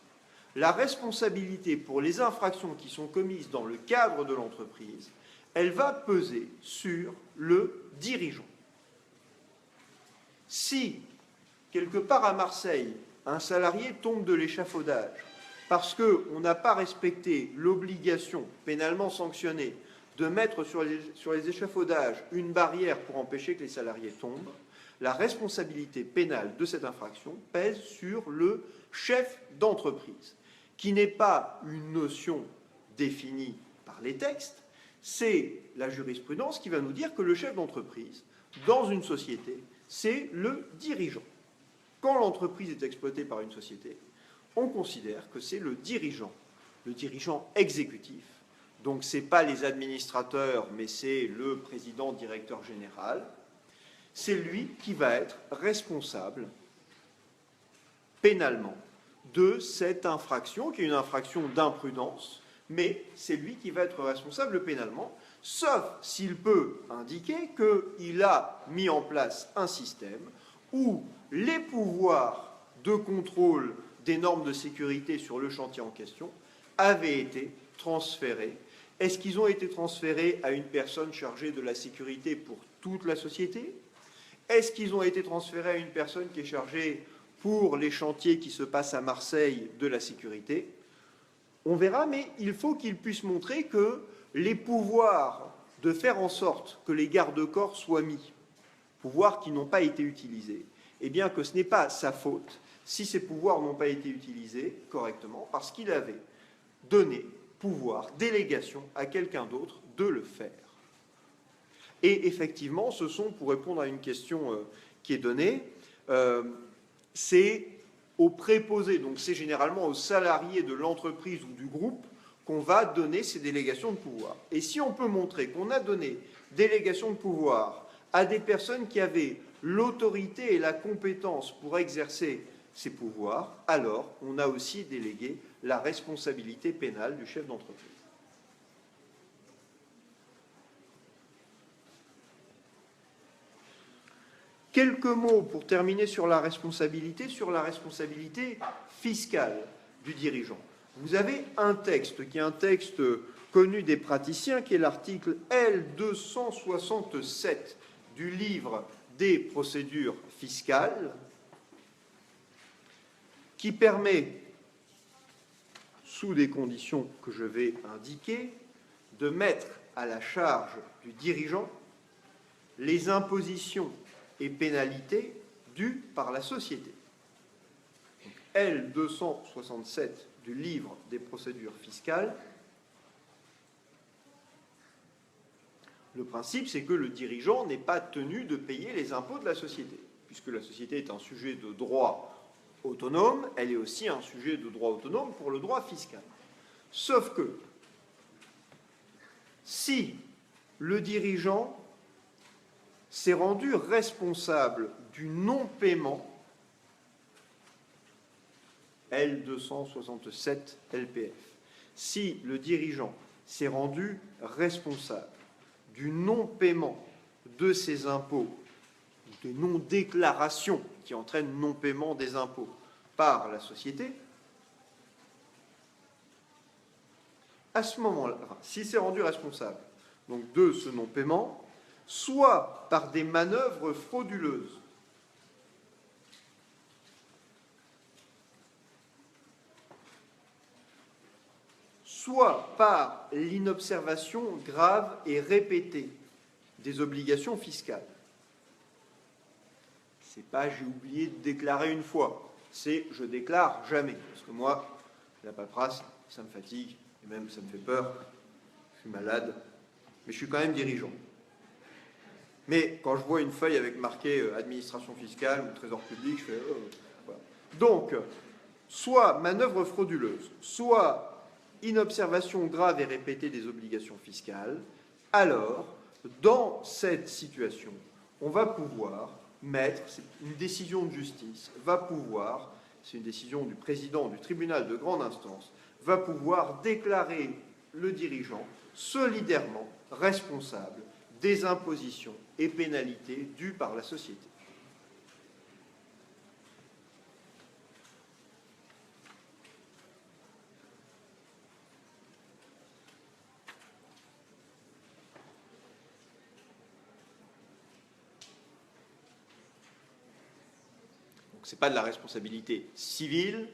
[SPEAKER 1] la responsabilité pour les infractions qui sont commises dans le cadre de l'entreprise, elle va peser sur le dirigeant. Si, quelque part à Marseille, un salarié tombe de l'échafaudage parce qu'on n'a pas respecté l'obligation pénalement sanctionnée de mettre sur les échafaudages une barrière pour empêcher que les salariés tombent, la responsabilité pénale de cette infraction pèse sur le chef d'entreprise, qui n'est pas une notion définie par les textes, c'est la jurisprudence qui va nous dire que le chef d'entreprise, dans une société, c'est le dirigeant. Quand l'entreprise est exploitée par une société, on considère que c'est le dirigeant exécutif. Donc ce n'est pas les administrateurs, mais c'est le président directeur général. C'est lui qui va être responsable pénalement de cette infraction, qui est une infraction d'imprudence, mais c'est lui qui va être responsable pénalement, sauf s'il peut indiquer qu'il a mis en place un système où les pouvoirs de contrôle des normes de sécurité sur le chantier en question avaient été transférés. Est-ce qu'ils ont été transférés à une personne chargée de la sécurité pour toute la société? Est-ce qu'ils ont été transférés à une personne qui est chargée pour les chantiers qui se passent à Marseille de la sécurité? On verra, mais il faut qu'il puisse montrer que les pouvoirs de faire en sorte que les garde-corps soient mis, pouvoirs qui n'ont pas été utilisés, eh bien que ce n'est pas sa faute si ces pouvoirs n'ont pas été utilisés correctement, parce qu'il avait donné pouvoir, délégation à quelqu'un d'autre de le faire. Et effectivement, ce sont, pour répondre à une question qui est donnée, c'est aux préposés, donc c'est généralement aux salariés de l'entreprise ou du groupe qu'on va donner ces délégations de pouvoir. Et si on peut montrer qu'on a donné délégation de pouvoir à des personnes qui avaient l'autorité et la compétence pour exercer ces pouvoirs, alors on a aussi délégué la responsabilité pénale du chef d'entreprise. Quelques mots pour terminer sur la responsabilité fiscale du dirigeant. Vous avez un texte qui est un texte connu des praticiens, qui est l'article L267 du livre des procédures fiscales, qui permet, sous des conditions que je vais indiquer, de mettre à la charge du dirigeant les impositions et pénalités dues par la société. L267 du livre des procédures fiscales, le principe c'est que le dirigeant n'est pas tenu de payer les impôts de la société. Puisque la société est un sujet de droit autonome, elle est aussi un sujet de droit autonome pour le droit fiscal. Sauf que, si le dirigeant s'est rendu responsable du non-paiement, L267 LPF, si le dirigeant s'est rendu responsable du non-paiement de ses impôts, des non-déclarations qui entraînent non-paiement des impôts par la société, à ce moment-là, s'il s'est rendu responsable donc de ce non-paiement, soit par des manœuvres frauduleuses, soit par l'inobservation grave et répétée des obligations fiscales. C'est pas j'ai oublié de déclarer une fois, c'est je déclare jamais. Parce que moi, la paperasse, ça me fatigue, et même ça me fait peur, je suis malade, mais je suis quand même dirigeant. Mais quand je vois une feuille avec marqué administration fiscale ou trésor public, je fais voilà. Donc, soit manœuvre frauduleuse, soit inobservation grave et répétée des obligations fiscales, alors, dans cette situation, on va pouvoir mettre, c'est une décision de justice, va pouvoir, c'est une décision du président du tribunal de grande instance, va pouvoir déclarer le dirigeant solidairement responsable des impositions et pénalités dues par la société. Donc ce n'est pas de la responsabilité civile,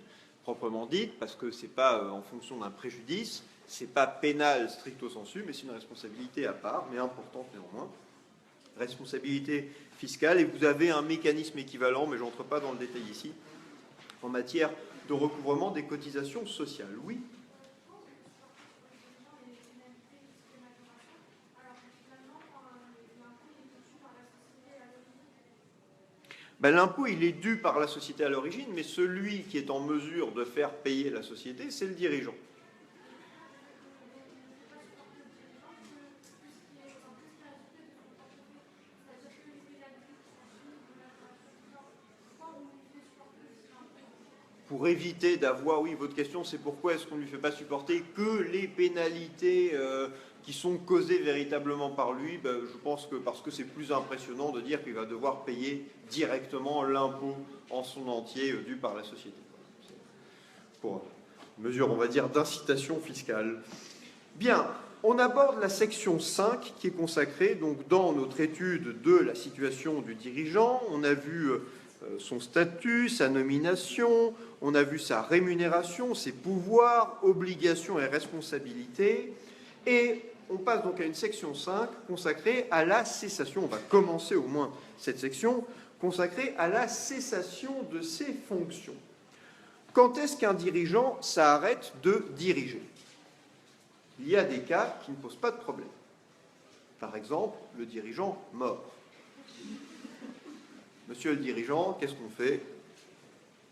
[SPEAKER 1] proprement dite, parce que ce n'est pas en fonction d'un préjudice, ce n'est pas pénal stricto sensu, mais c'est une responsabilité à part, mais importante néanmoins. Responsabilité fiscale, et vous avez un mécanisme équivalent, mais je n'entre pas dans le détail ici, en matière de recouvrement des cotisations sociales. Oui. Ben, l'impôt, il est dû par la société à l'origine, mais celui qui est en mesure de faire payer la société, c'est le dirigeant. Pour éviter d'avoir, oui, votre question, c'est pourquoi est-ce qu'on ne lui fait pas supporter que les pénalités qui sont causées véritablement par lui. Ben, je pense que parce que c'est plus impressionnant de dire qu'il va devoir payer directement l'impôt en son entier dû par la société. Pour une mesure, on va dire, d'incitation fiscale. Bien, on aborde la section 5 qui est consacrée donc dans notre étude de la situation du dirigeant. On a vu son statut, sa nomination, on a vu sa rémunération, ses pouvoirs, obligations et responsabilités. Et on passe donc à une section 5 consacrée à la cessation. On va commencer au moins cette section consacrée à la cessation de ses fonctions. Quand est-ce qu'un dirigeant s'arrête de diriger? Il y a des cas qui ne posent pas de problème. Par exemple, le dirigeant mort. Monsieur le dirigeant, qu'est-ce qu'on fait?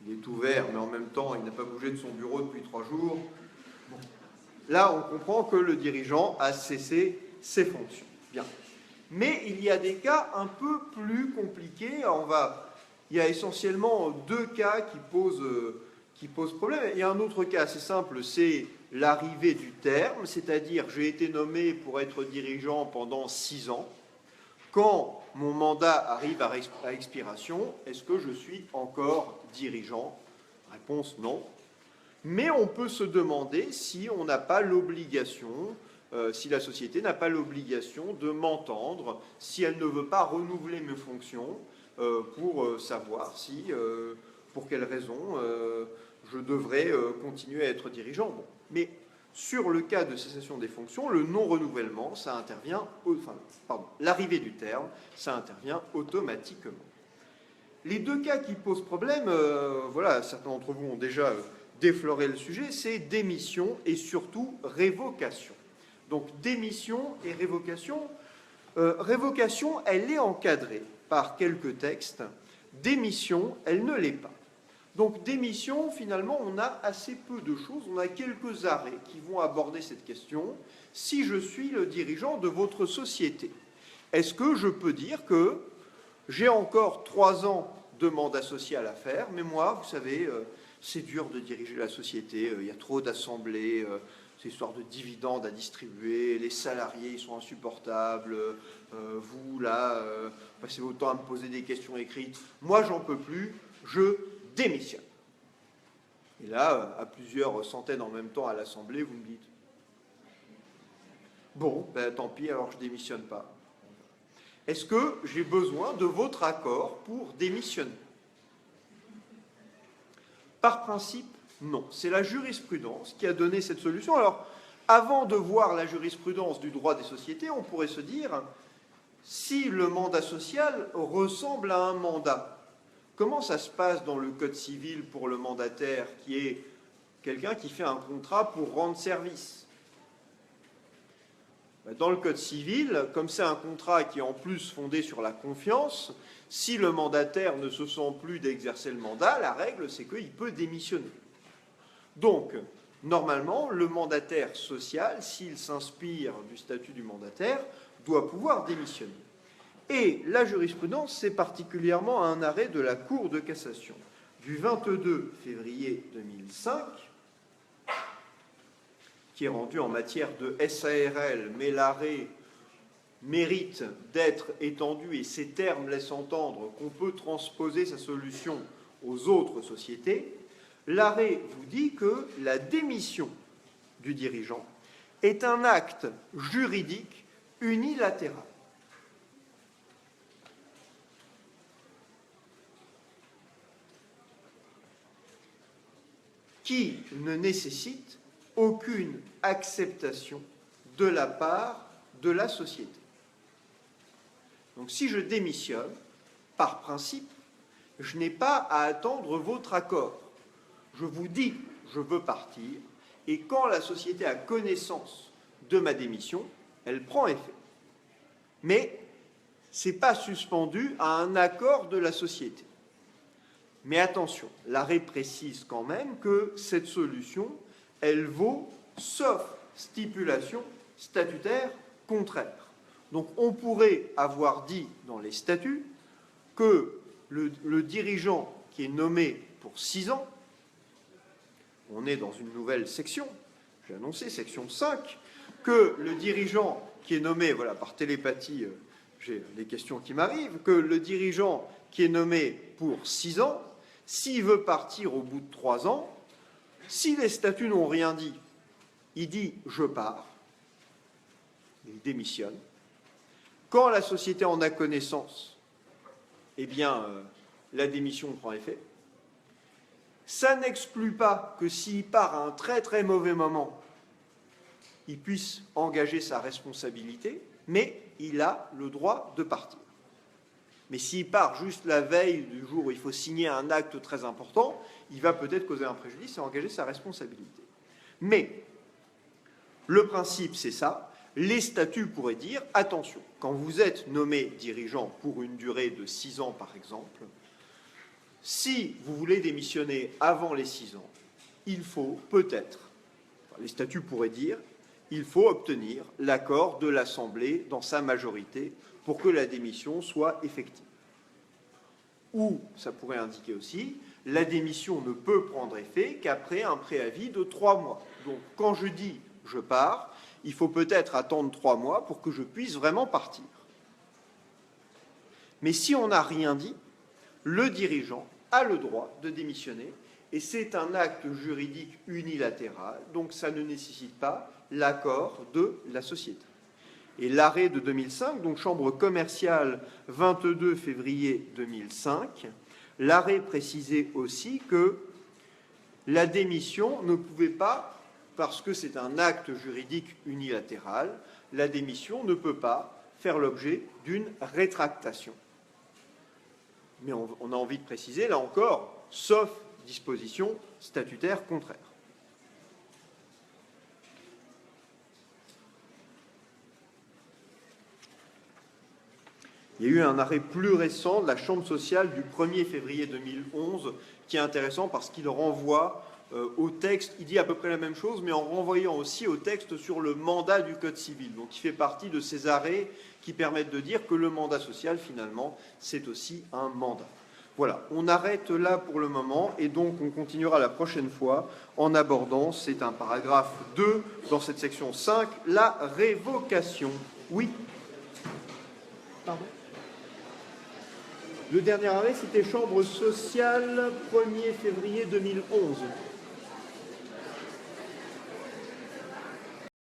[SPEAKER 1] Il est ouvert, mais en même temps, il n'a pas bougé de son bureau depuis 3 jours. Bon. Là, on comprend que le dirigeant a cessé ses fonctions. Bien. Mais il y a des cas un peu plus compliqués. Il y a essentiellement 2 cas qui posent problème. Il y a un autre cas assez simple, c'est l'arrivée du terme, c'est-à-dire j'ai été nommé pour être dirigeant pendant 6 ans. Quand mon mandat arrive à expiration, est-ce que je suis encore dirigeant? Réponse non. Mais on peut se demander si on n'a pas l'obligation, si la société n'a pas l'obligation de m'entendre, si elle ne veut pas renouveler mes fonctions pour savoir si, pour quelles raisons je devrais continuer à être dirigeant. Bon. Mais sur le cas de cessation des fonctions, le non-renouvellement, ça intervient, l'arrivée du terme, ça intervient automatiquement. Les 2 cas qui posent problème, voilà, certains d'entre vous ont déjà défloré le sujet, c'est démission et surtout révocation. Donc démission et révocation. Révocation, elle est encadrée par quelques textes. Démission, elle ne l'est pas. Donc démission, finalement, on a assez peu de choses. On a quelques arrêts qui vont aborder cette question. Si je suis le dirigeant de votre société, est-ce que je peux dire que j'ai encore 3 ans de mandat social à faire, mais moi, vous savez, c'est dur de diriger la société, il y a trop d'assemblées, c'est histoire de dividendes à distribuer, les salariés, ils sont insupportables, vous, là, passez votre temps à me poser des questions écrites, moi, j'en peux plus, je démissionne. Et là, à plusieurs centaines en même temps à l'Assemblée, vous me dites « Bon, ben, tant pis, alors je ne démissionne pas. » Est-ce que j'ai besoin de votre accord pour démissionner? Par principe, non. C'est la jurisprudence qui a donné cette solution. Alors, avant de voir la jurisprudence du droit des sociétés, on pourrait se dire, si le mandat social ressemble à un mandat, comment ça se passe dans le Code civil pour le mandataire qui est quelqu'un qui fait un contrat pour rendre service? Dans le Code civil, comme c'est un contrat qui est en plus fondé sur la confiance, si le mandataire ne se sent plus d'exercer le mandat, la règle c'est qu'il peut démissionner. Donc, normalement, le mandataire social, s'il s'inspire du statut du mandataire, doit pouvoir démissionner. Et la jurisprudence, c'est particulièrement un arrêt de la Cour de cassation du 22 février 2005, qui est rendu en matière de SARL, mais l'arrêt mérite d'être étendu et ces termes laissent entendre qu'on peut transposer sa solution aux autres sociétés. L'arrêt vous dit que la démission du dirigeant est un acte juridique unilatéral. Qui ne nécessite aucune acceptation de la part de la société. Donc si je démissionne, par principe, je n'ai pas à attendre votre accord. Je vous dis, je veux partir, et quand la société a connaissance de ma démission, elle prend effet. Mais ce n'est pas suspendu à un accord de la société. Mais attention, l'arrêt précise quand même que cette solution, elle vaut sauf stipulation statutaire contraire. Donc on pourrait avoir dit dans les statuts que le dirigeant qui est nommé pour 6 ans, on est dans une nouvelle section, j'ai annoncé section 5, que le dirigeant qui est nommé, voilà, par télépathie, j'ai les questions qui m'arrivent, que le dirigeant qui est nommé pour 6 ans, s'il veut partir au bout de 3 ans, si les statuts n'ont rien dit, il dit « je pars », il démissionne. Quand la société en a connaissance, eh bien, la démission prend effet. Ça n'exclut pas que s'il part à un très très mauvais moment, il puisse engager sa responsabilité, mais il a le droit de partir. Mais s'il part juste la veille du jour où il faut signer un acte très important, il va peut-être causer un préjudice et engager sa responsabilité. Mais le principe, c'est ça. Les statuts pourraient dire, attention, quand vous êtes nommé dirigeant pour une durée de 6 ans, par exemple, si vous voulez démissionner avant les 6 ans, il faut peut-être, les statuts pourraient dire, il faut obtenir l'accord de l'Assemblée dans sa majorité pour que la démission soit effective. Ou, ça pourrait indiquer aussi, la démission ne peut prendre effet qu'après un préavis de 3 mois. Donc, quand je dis « je pars », il faut peut-être attendre 3 mois pour que je puisse vraiment partir. Mais si on n'a rien dit, le dirigeant a le droit de démissionner et c'est un acte juridique unilatéral, donc ça ne nécessite pas l'accord de la société. Et l'arrêt de 2005, donc chambre commerciale 22 février 2005, l'arrêt précisait aussi que la démission ne pouvait pas, parce que c'est un acte juridique unilatéral, la démission ne peut pas faire l'objet d'une rétractation. Mais on a envie de préciser, là encore, sauf disposition statutaire contraire. Il y a eu un arrêt plus récent de la Chambre sociale du 1er février 2011 qui est intéressant parce qu'il renvoie au texte, il dit à peu près la même chose, mais en renvoyant aussi au texte sur le mandat du Code civil. Donc il fait partie de ces arrêts qui permettent de dire que le mandat social, finalement, c'est aussi un mandat. Voilà, on arrête là pour le moment et donc on continuera la prochaine fois en abordant, c'est un paragraphe 2 dans cette section 5, la révocation. Oui. Pardon. Le dernier arrêt, c'était Chambre sociale, 1er février 2011.